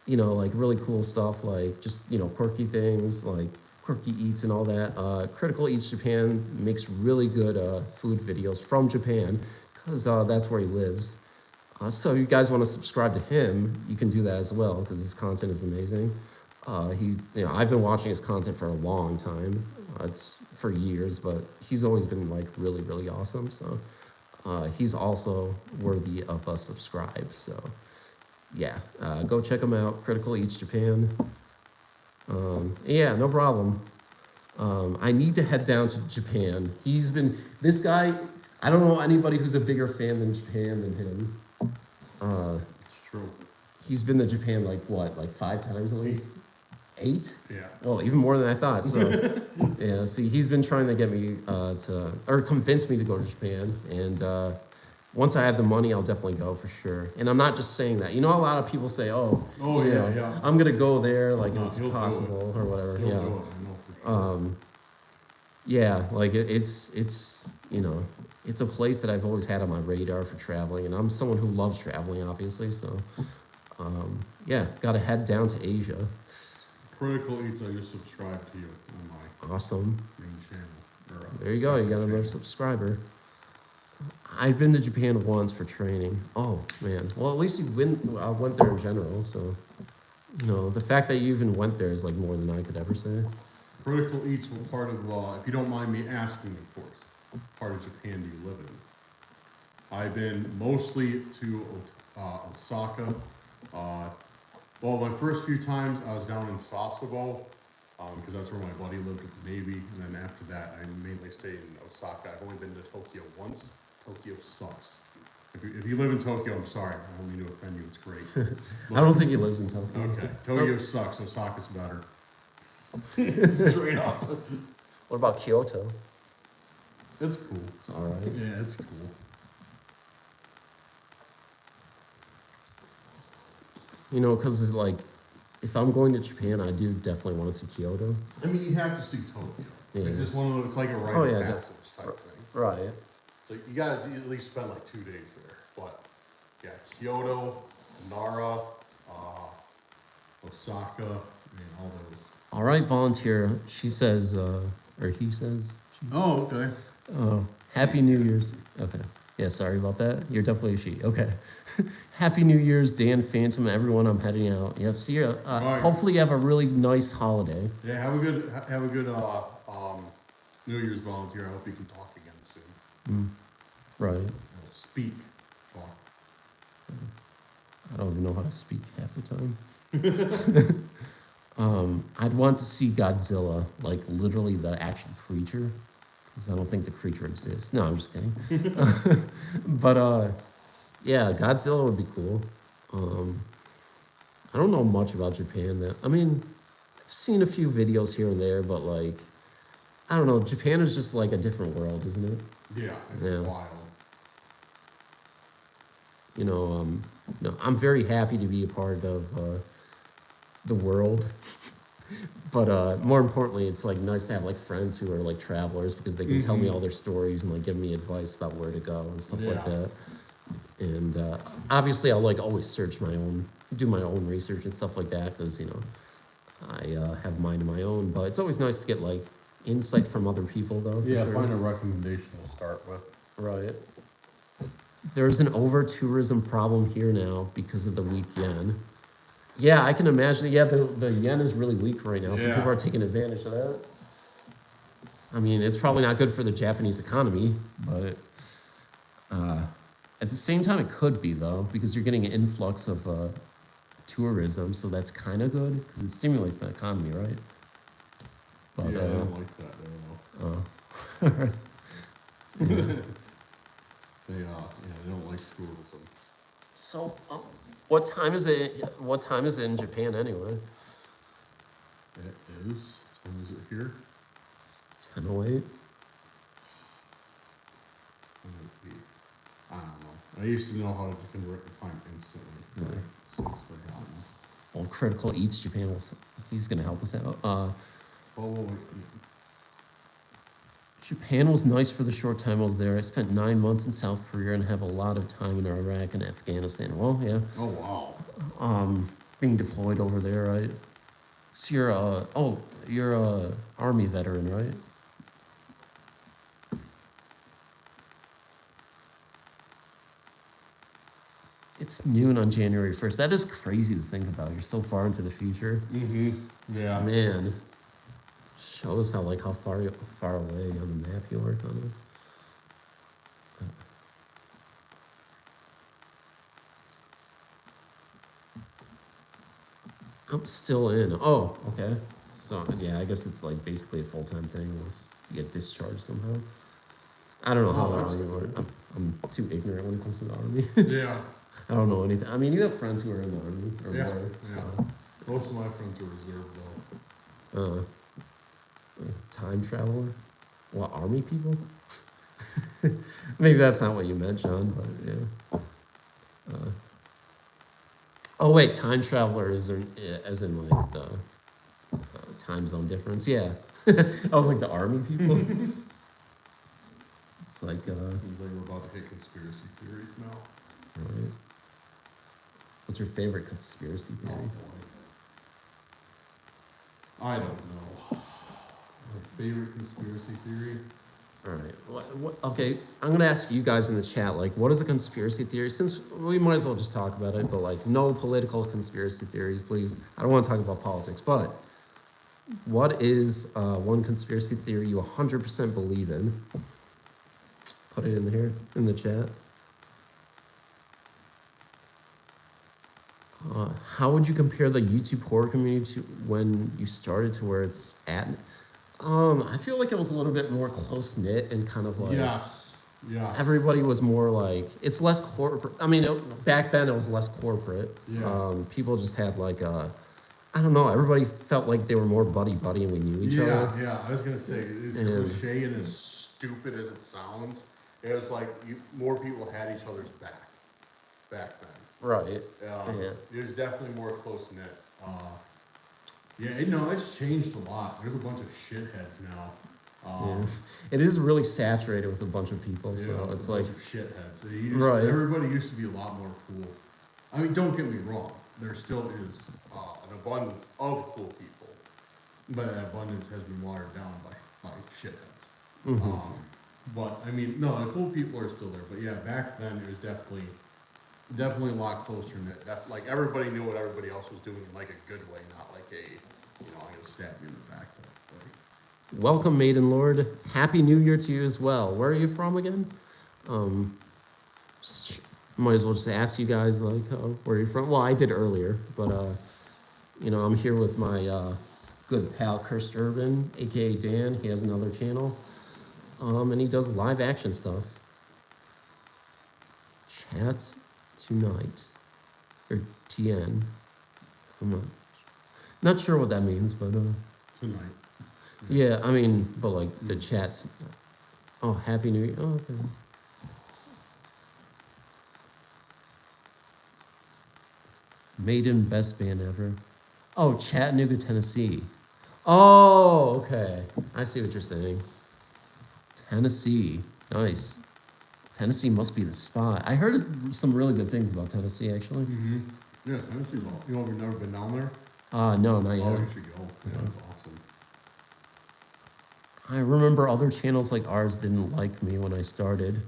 you know, like really cool stuff, like just, you know, quirky things, like quirky eats and all that, Critical Eats Japan makes really good food videos from Japan, because that's where he lives. So if you guys want to subscribe to him, you can do that as well, because his content is amazing. You know, I've been watching his content for a long time. It's for years, but he's always been like really, really awesome. So he's also worthy of a subscribe. So yeah, go check him out. Critical Eats Japan. Yeah, no problem. I need to head down to Japan. This guy, I don't know anybody who's a bigger fan than Japan than him. It's true. He's been to Japan like 5 times at least? 8? Yeah. Oh, even more than I thought. So, yeah. See, he's been trying to get me convince me to go to Japan. And once I have the money, I'll definitely go for sure. And I'm not just saying that. You know, a lot of people say, yeah. I'm gonna go there, like No, it's he'll do possible or whatever. He'll Yeah. do it, I know for sure. Yeah, like it's you know, it's a place that I've always had on my radar for traveling, and I'm someone who loves traveling, obviously. So, yeah, gotta head down to Asia. Critical Eats, I just subscribed to you on my Awesome. main channel. There you go. You got another subscriber. I've been to Japan once for training. Oh man. Well, at least you went there in general. So, you know, the fact that you even went there is like more than I could ever say. Critical Eats, what part of, if you don't mind me asking, of course, what part of Japan do you live in? I've been mostly to Osaka. Well, my first few times I was down in Sasebo, because that's where my buddy lived at the Navy, and then after that I mainly stayed in Osaka. I've only been to Tokyo once. Tokyo sucks. If you live in Tokyo, I'm sorry. I don't mean to offend you. It's great. I don't think he lives in Tokyo. Okay, Tokyo sucks. Osaka's better. Straight up. What about Kyoto? It's cool. It's all right. Yeah, it's cool. You know, because like, if I'm going to Japan, I do definitely want to see Kyoto. I mean, you have to see Tokyo. Yeah. It's just one of those. It's like a rite Oh, of yeah, passage type thing. Right. So you gotta at least spend like 2 days there. But yeah, Kyoto, Nara, Osaka, all those. All right, volunteer. She says, or he says. Oh, okay. Happy New Year's. Okay. Yeah, sorry about that. You're definitely a she. Okay. Happy New Year's, Dan, Phantom, everyone. I'm heading out. Yeah, see you. Right. Hopefully you have a really nice holiday. Yeah, have a good New Year's, volunteer. I hope you can talk again soon. Right. Speak. Talk. I don't even know how to speak half the time. I'd want to see Godzilla, like literally the actual creature, because I don't think the creature exists. No, I'm just kidding. But yeah, Godzilla would be cool. I don't know much about Japan. I mean, I've seen a few videos here and there, but like, I don't know. Japan is just like a different world, isn't it? Yeah, it's Yeah. wild. You know, no, I'm very happy to be a part of the world. But more importantly, it's like nice to have like friends who are like travelers because they can tell me all their stories and like give me advice about where to go and stuff like Yeah. that. And obviously, I'll like always do my own research and stuff like that because you know I have mine of my own. But it's always nice to get like insight from other people, though. For Yeah, sure. find a recommendation to start with. Right. There's an over tourism problem here now because of the weak yen. Yeah, I can imagine. Yeah, the yen is really weak right now. Some Yeah. people are taking advantage of that. I mean, it's probably not good for the Japanese economy, but at the same time, it could be though because you're getting an influx of tourism, so that's kind of good because it stimulates the economy, right? But, Yeah, I don't like that though. Alright. Yeah. They don't like tourism. So, what time is it? What time is it in Japan anyway? It is. When is it here? 10:08. I don't know. I used to know how to convert the time instantly. But Right. I've since forgotten. Well, Critical Eats Japan. He's gonna help us out. Japan was nice for the short time I was there. I spent 9 months in South Korea and have a lot of time in Iraq and Afghanistan. Well, yeah. Oh wow. Being deployed over there, right? So you're a Army veteran, right? It's noon on January 1st. That is crazy to think about. You're so far into the future. Yeah. Man. Shows how far away on the map you are, kind of. I'm still in. Oh, okay. So yeah, I guess it's like basically a full-time thing unless you get discharged somehow. I don't know how the that's army works. I'm too ignorant when it comes to the army. Yeah. I don't know anything. I mean, you have friends who are in the army or Yeah, were, yeah. so. Most of my friends are reserved though. Time traveler? What, army people? Maybe that's not what you meant, John, but yeah. Oh wait, time traveler is as in like the time zone difference. Yeah, I was like the army people. It's like Seems like we're about to hit conspiracy theories now. right. What's your favorite conspiracy Oh, theory? boy. I don't know. My favorite conspiracy theory? All right. Okay, I'm gonna ask you guys in the chat, like, what is a conspiracy theory? Since we might as well just talk about it, but like, no political conspiracy theories, please. I don't want to talk about politics, but what is one conspiracy theory you 100% believe in? Put it in here in the chat. How would you compare the YouTube horror community to when you started to where it's at? I feel like it was a little bit more close knit and kind of like Yes. Yeah. everybody was more like it's less corporate. I mean, back then it was less corporate. Yeah. People just had like I don't know. Everybody felt like they were more buddy and we knew each other. Yeah. I was gonna say, as cliche and as stupid as it sounds, it was like more people had each other's back then. Right. Yeah. There's definitely more close knit. It's changed a lot. There's a bunch of shitheads now. Yeah. It is really saturated with a bunch of people, so it's like shitheads. Right. Everybody used to be a lot more cool. I mean, don't get me wrong. There still is an abundance of cool people, but that abundance has been watered down by shitheads. Mhm. But I mean, no, the cool people are still there. But yeah, back then it was definitely a lot closer knit. Like everybody knew what everybody else was doing in like a good way, not like I'm gonna stab you in the back type way. Welcome, Maiden Lord. Happy New Year to you as well. Where are you from again? Might as well just ask you guys like where you're from. Well, I did earlier, but I'm here with my good pal Cursed Urban, aka Dan. He has another channel, and he does live action stuff. Chat tonight, or TN. I'm not sure what that means, but Tonight. Yeah, I mean, but like the chat. Oh, Happy New Year. Oh, okay. Maiden best band ever. Oh, Chattanooga, Tennessee. Oh, okay. I see what you're saying. Tennessee. Nice. Tennessee must be the spot. I heard some really good things about Tennessee, actually. Mm-hmm. Yeah, Tennessee's all. You know, if you've never been down there, No, not yet. oh, you should go. Yeah, that's awesome. I remember other channels like ours didn't like me when I started.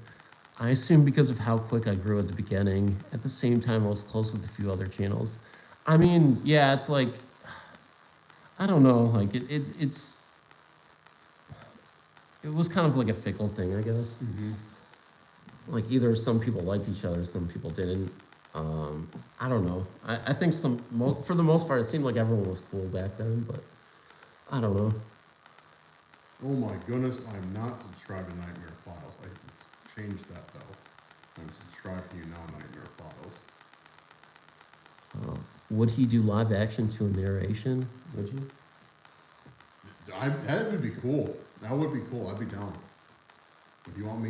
I assume because of how quick I grew at the beginning. At the same time, I was close with a few other channels. I mean, yeah, it's like, I don't know, like it was kind of like a fickle thing, I guess. Mm-hmm. Like either some people liked each other, some people didn't. I don't know. I think for the most part, it seemed like everyone was cool back then, but I don't know. Oh my goodness, I'm not subscribed to Nightmare Files. I can change that though. I'm subscribed to you now, Nightmare Files. Would he do live action to a narration? Would you? That would be cool. That would be cool. I'd be down. If you want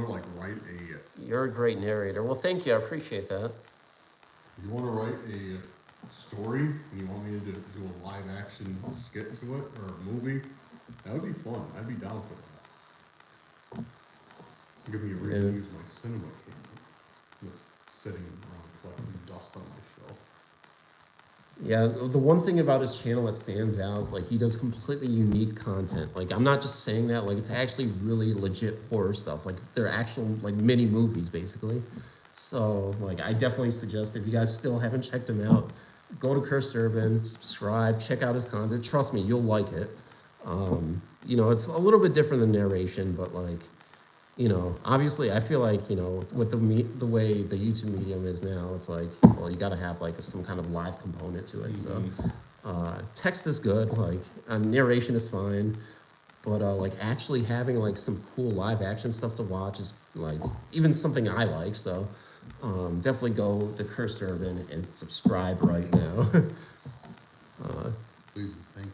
to like write a. You're a great narrator. Well, thank you. I appreciate that. If you want to write a story and you want me to do a live action skit to it or a movie, that would be fun. I'd be down for that. Give me a reason to use my cinema camera that's sitting around collecting dust on my shelf. Yeah, the one thing about his channel that stands out is like he does completely unique content. Like I'm not just saying that, like it's actually really legit horror stuff. Like they're actual like mini movies basically. So like I definitely suggest if you guys still haven't checked him out, go to Cursed Urban, subscribe, check out his content. Trust me, you'll like it. You know, it's a little bit different than narration, but like, you know, obviously I feel like, you know, with the way the YouTube medium is now, it's like, well, you got to have like some kind of live component to it. Mm-hmm. So text is good, like narration is fine, but like actually having like some cool live action stuff to watch is like even something I like. So definitely go to Cursed Urban and subscribe right now. Please and thank you.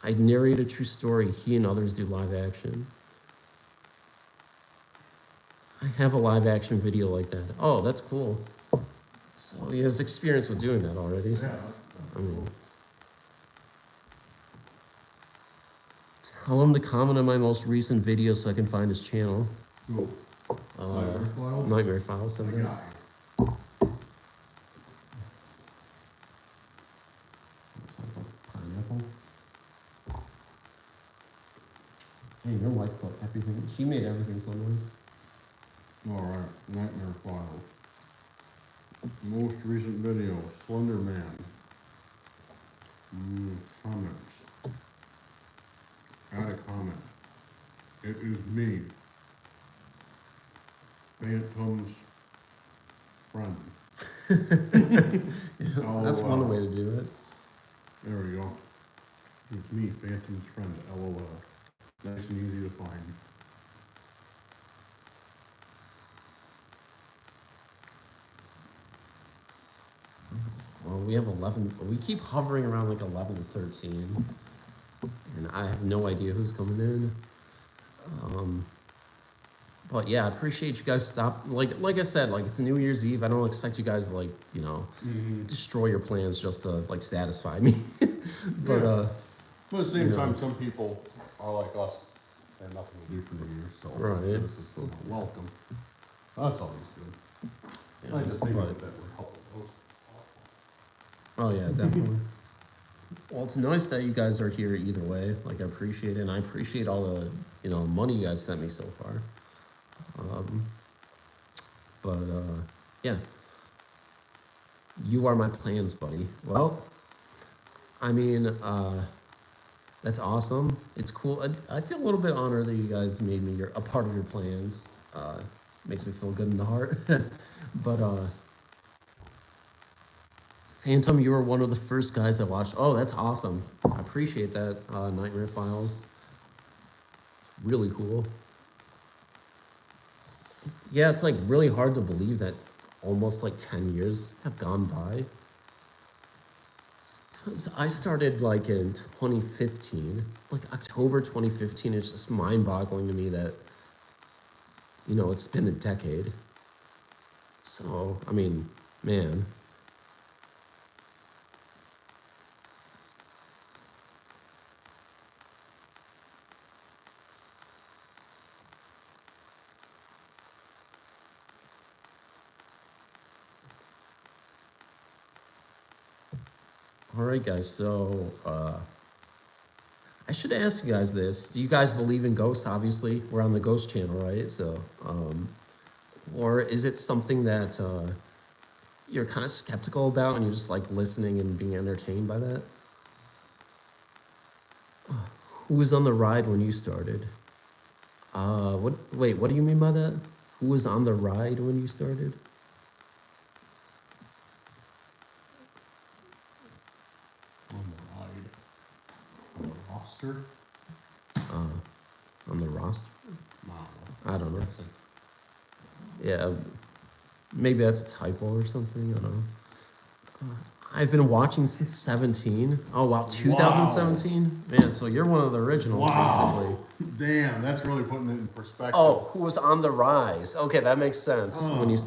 I narrate a true story. He and others do live action. I have a live action video like that. Oh, that's cool. So he has experience with doing that already. So, Yeah, I mean, tell him to comment on my most recent video so I can find his channel. cool. Nightmare Files? Nightmare Files. I Something. got you. Pineapple. Hey, your wife put everything. She made everything so nice. All right, Nightmare Files. Most recent video, Slender Man. Comments. Add a comment. It is me, Phantom's friend. That's one way to do it. There we go. It's me, Phantom's friend. LOL. Nice and easy to find. Well, we have 11. We keep hovering around like 11 to 13. And I have no idea who's coming in. But yeah, I appreciate you guys stop. Like I said, like it's New Year's Eve. I don't expect you guys to like, you know, destroy your plans just to like satisfy me. But Yeah. But at the same you know. time, some people are like us. They have nothing to do for New Year's, so Right. this is welcome. That's always good. I just think but- that would help the host. Oh yeah, definitely. Well, it's nice that you guys are here either way. Like I appreciate it, and I appreciate all the money you guys sent me so far. But yeah, you are my plans, buddy. Well, I mean, that's awesome. It's cool. I feel a little bit honored that you guys made me a part of your plans. Makes me feel good in the heart. But Phantom, you were one of the first guys I watched. Oh, that's awesome. I appreciate that. Nightmare Files. Really cool. Yeah, it's like really hard to believe that almost like 10 years have gone by. It's I started like in 2015, like October 2015. It's just mind-boggling to me that, it's been a decade. So, I mean, man. All right, guys. So, I should ask you guys this. Do you guys believe in ghosts? Obviously, we're on the ghost channel, right? So, or is it something that you're kind of skeptical about and you're just like listening and being entertained by that? Who was on the ride when you started? What? Wait, what do you mean by that? Who was on the ride when you started? On the ride. On the roster? On the roster? Wow. I don't know. Yeah, maybe that's a typo or something. I don't know. I've been watching since 17. Oh wow, 2017. Man, so you're one of the originals, Wow. basically. Damn, that's really putting it in perspective. Oh, who was on the rise? Okay, that makes sense. Oh. When you,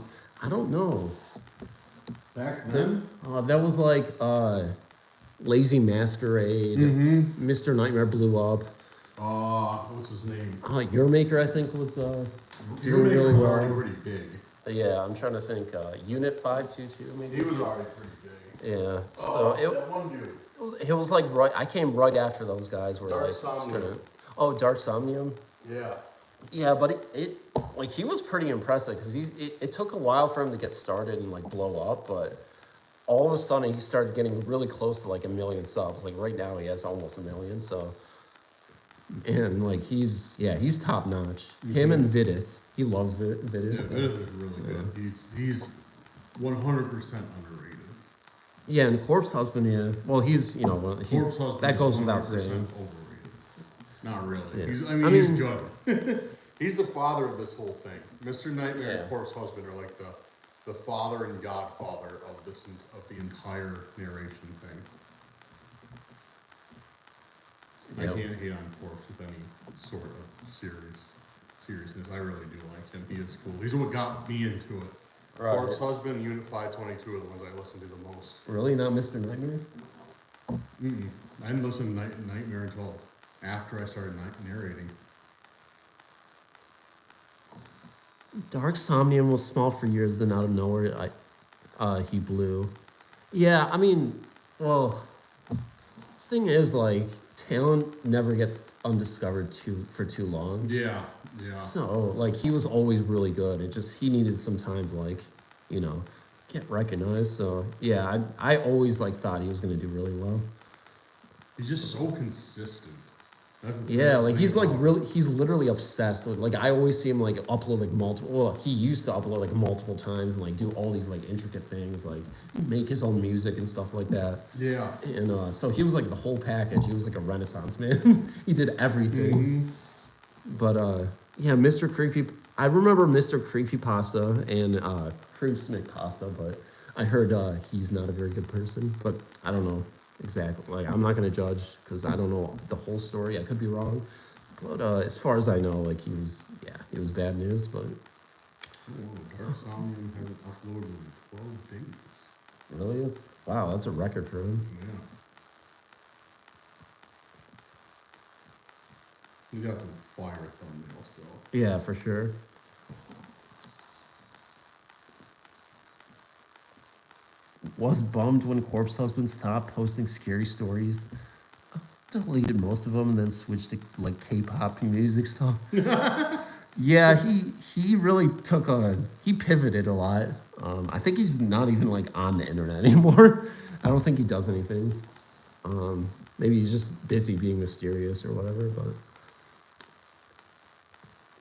I don't know. Back then? That was like Lazy Masquerade. Mm-hmm. Mr. Nightmare blew up. What's his name? Your Maker, I think, was Your doing Maker really was well. already pretty big. Yeah, I'm trying to think. Unit 522, maybe. He was already pretty big. Yeah. So that one dude. it was like right. I came right after those guys were Dark like Somnium. started. Oh, Dark Somnium. Yeah. Yeah, but it like he was pretty impressive because it took a while for him to get started and like blow up, but all of a sudden he started getting really close to like 1 million subs. Like right now he has almost 1 million. So and like he's top notch. Him and Vidith. He loves Vidith. Yeah, Vidith is really good. He's 100% underrated. Yeah, and Corpse Husband, yeah. Well, he's, Corpse Husband that goes is without 100% saying. overrated. Not really. Yeah. He's good. He's the father of this whole thing. Mr. Nightmare and Corpse Husband are like the father and godfather of the entire narration thing. Yep. I can't hate on Corpse with any sort of seriousness. I really do like him. He is cool. He's what got me into it. Right. Corpse Husband, Unit 522 are the ones I listen to the most. Really? Not Mr. Nightmare? I didn't listen to Nightmare until after I started narrating. Dark Somnium was small for years, then out of nowhere, he blew. Yeah, I mean, well, thing is, like, talent never gets undiscovered for too long. Yeah. So, like, he was always really good. He needed some time to, like, get recognized. So, yeah, I always, like, thought he was going to do really well. He's just so consistent. Yeah, like, he's literally obsessed with, like, I always see him, like, upload, like, he used to upload, like, multiple times and, like, do all these, like, intricate things, like, make his own music and stuff like that. Yeah. And, so he was, like, the whole package. He was, like, a renaissance man. He did everything. But, yeah, Mr. Creepy, I remember Mr. Creepypasta and, Creeps McPasta, but I heard, he's not a very good person, but I don't know. Exactly. Like, I'm not going to judge because I don't know the whole story. I could be wrong. But as far as I know, like, it was bad news, but... Dark Somnium hasn't uploaded in 12 days. Really? Wow, that's a record for him. Yeah. He got some fire thumbnails, though. Yeah, for sure. Was bummed when Corpse Husband stopped posting scary stories. Deleted most of them and then switched to like K-pop music stuff. Yeah, he really he pivoted a lot. I think he's not even like on the internet anymore. I don't think he does anything. Maybe he's just busy being mysterious or whatever, but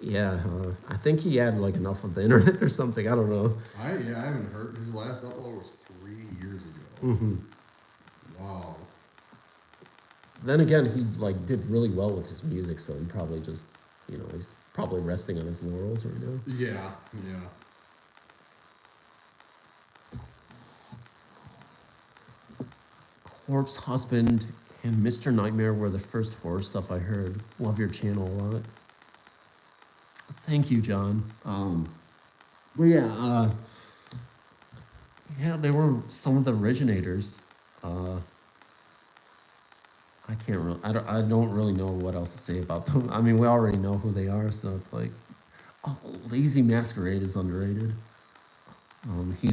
yeah, I think he had like enough of the internet or something. I don't know. I haven't heard. His last upload was 3 years ago. Mm-hmm. Wow. Then again, he like did really well with his music, so he probably just, he's probably resting on his laurels right now. Yeah. Corpse Husband and Mr. Nightmare were the first horror stuff I heard. Love your channel a lot. Thank you, John. But yeah, yeah, they were some of the originators. I can't really, I don't really know what else to say about them. I mean, we already know who they are, so it's like, oh, Lazy Masquerade is underrated. He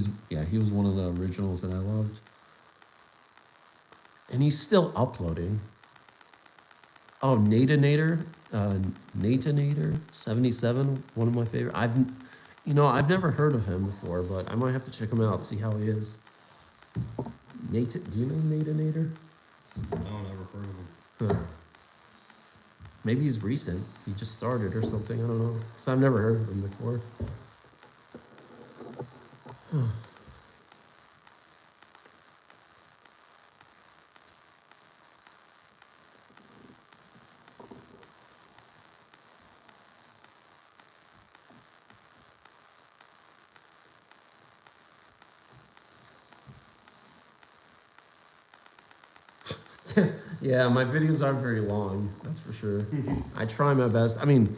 was one of the originals that I loved. And he's still uploading. Oh, Natanator 77, one of my favorite. I've never heard of him before, but I might have to check him out, see how he is. Do you know Natanator? No, never heard of him. Huh. Maybe he's recent. He just started or something. I don't know. Because I've never heard of him before. Yeah, my videos aren't very long, that's for sure. I try my best. I mean,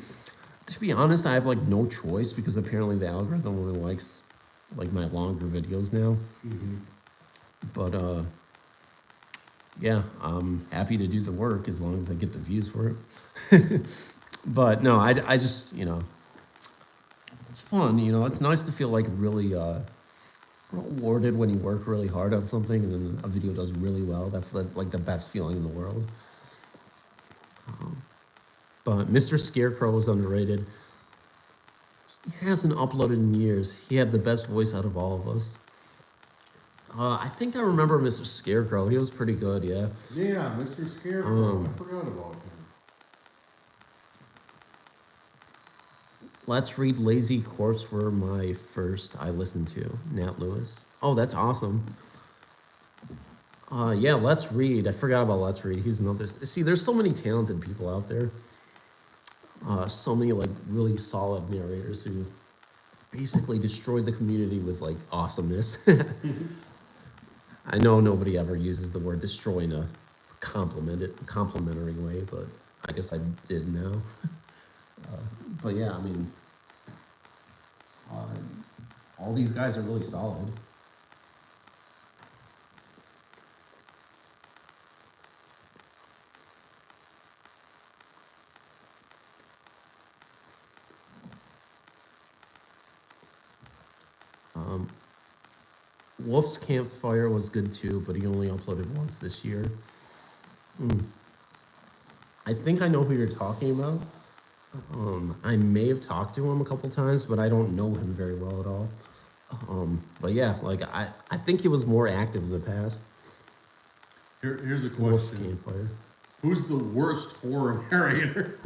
to be honest, I have like no choice because apparently the algorithm only likes like my longer videos now. But yeah, I'm happy to do the work as long as I get the views for it. But no, I just, it's fun, it's nice to feel like really rewarded when you work really hard on something and then a video does really well. That's like the best feeling in the world. But Mr. Scarecrow is underrated. He hasn't uploaded in years. He had the best voice out of all of us. I think I remember Mr. Scarecrow. He was pretty good, yeah. Yeah, Mr. Scarecrow. I forgot about him. Let's Read Lazy Corpse were my first I listened to. Nat Lewis. Oh, that's awesome. Yeah, Let's Read. I forgot about Let's Read. He's another. See, there's so many talented people out there. So many like really solid narrators who basically destroyed the community with like awesomeness. I know nobody ever uses the word destroy in a complimentary way, but I guess I did now. But yeah, I mean, all these guys are really solid. Wolf's Campfire was good too, but he only uploaded once this year. I think I know who you're talking about. I may have talked to him a couple times, but I don't know him very well at all. But yeah, like I think he was more active in the past. Here's a Wolf's question. Campfire. Who's the worst horror narrator?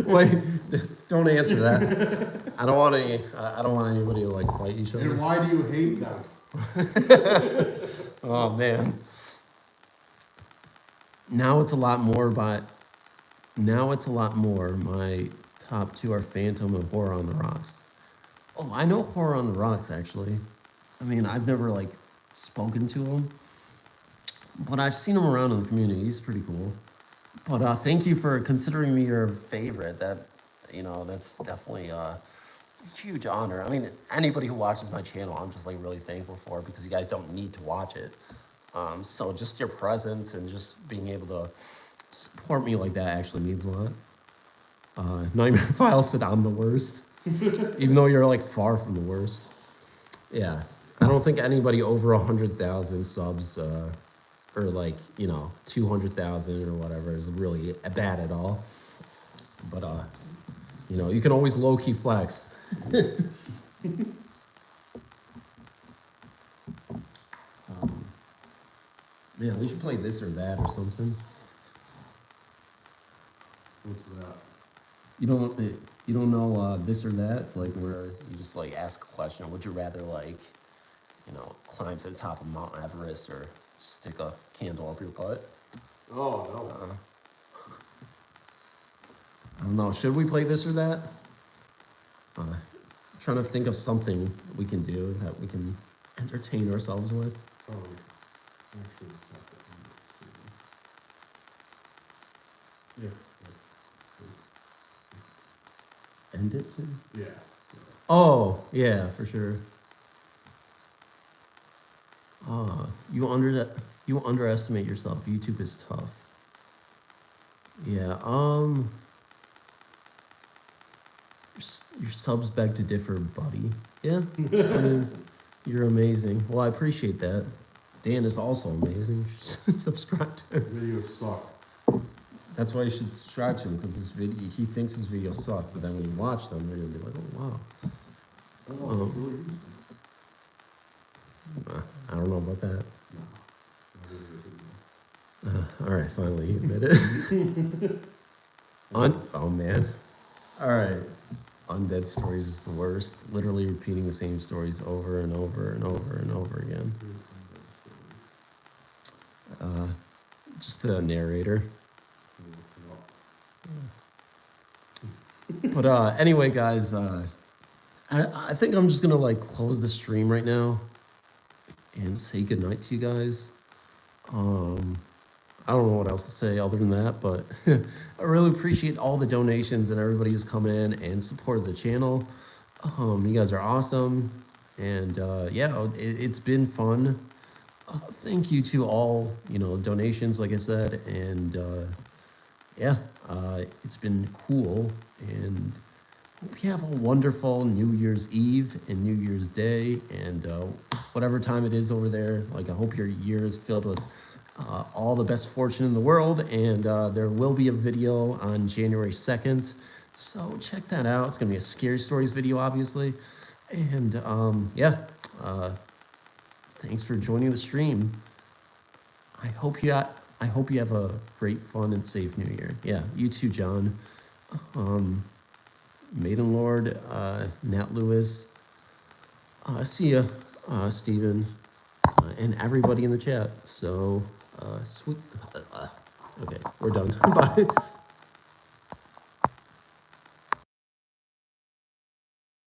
Wait, don't answer that. I don't want anybody to like fight each other. And why do you hate them? Oh man. Now it's a lot more. My top two are Phantom and Horror on the Rocks. Oh, I know Horror on the Rocks actually. I mean, I've never like spoken to him, but I've seen him around in the community. He's pretty cool. But thank you for considering me your favorite. That's definitely a huge honor. I mean, anybody who watches my channel, I'm just like really thankful for because you guys don't need to watch it. So just your presence and just being able to support me like that actually means a lot. Nightmare Files said I'm the worst, even though you're like far from the worst. Yeah, I don't think anybody over 100,000 subs, or like 200,000 or whatever is really bad at all. But you can always low key flex. Yeah, we should play this or that or something. What's that? You don't know this or that? It's like where you just like ask a question. Would you rather like, climb to the top of Mount Everest or stick a candle up your butt? Oh, no. I don't know. Should we play this or that? Trying to think of something we can do that we can entertain ourselves with. Oh, actually, Yeah. End it soon? Yeah. Oh, yeah, for sure. You underestimate yourself. YouTube is tough. Yeah, your subs beg to differ, buddy. Yeah, I mean, you're amazing. Well, I appreciate that. Dan is also amazing. Subscribe to him. Videos suck. That's why you should subscribe to him, because he thinks his videos suck, but then when you watch them, you're gonna be like, oh wow. Oh, it's really interesting. I don't know about that. No. All right, finally, you admit it. Oh man. All right. Undead stories is the worst. Literally repeating the same stories over and over and over and over again. Just a narrator. But anyway, guys, I think I'm just gonna like close the stream right now and say goodnight to you guys. I don't know what else to say other than that, but I really appreciate all the donations and everybody who's come in and supported the channel. You guys are awesome, and yeah, it's been fun. Thank you to all, donations, like I said, and yeah, it's been cool, and hope you have a wonderful New Year's Eve and New Year's Day, and whatever time it is over there. Like, I hope your year is filled with all the best fortune in the world, and there will be a video on January 2nd, so check that out. It's gonna be a scary stories video, obviously, and yeah, thanks for joining the stream. I hope you have a great, fun, and safe New Year. Yeah, you too, John. Maiden Lord, Nat Lewis, see ya, Steven, and everybody in the chat. So, sweet. Okay, we're done. Bye.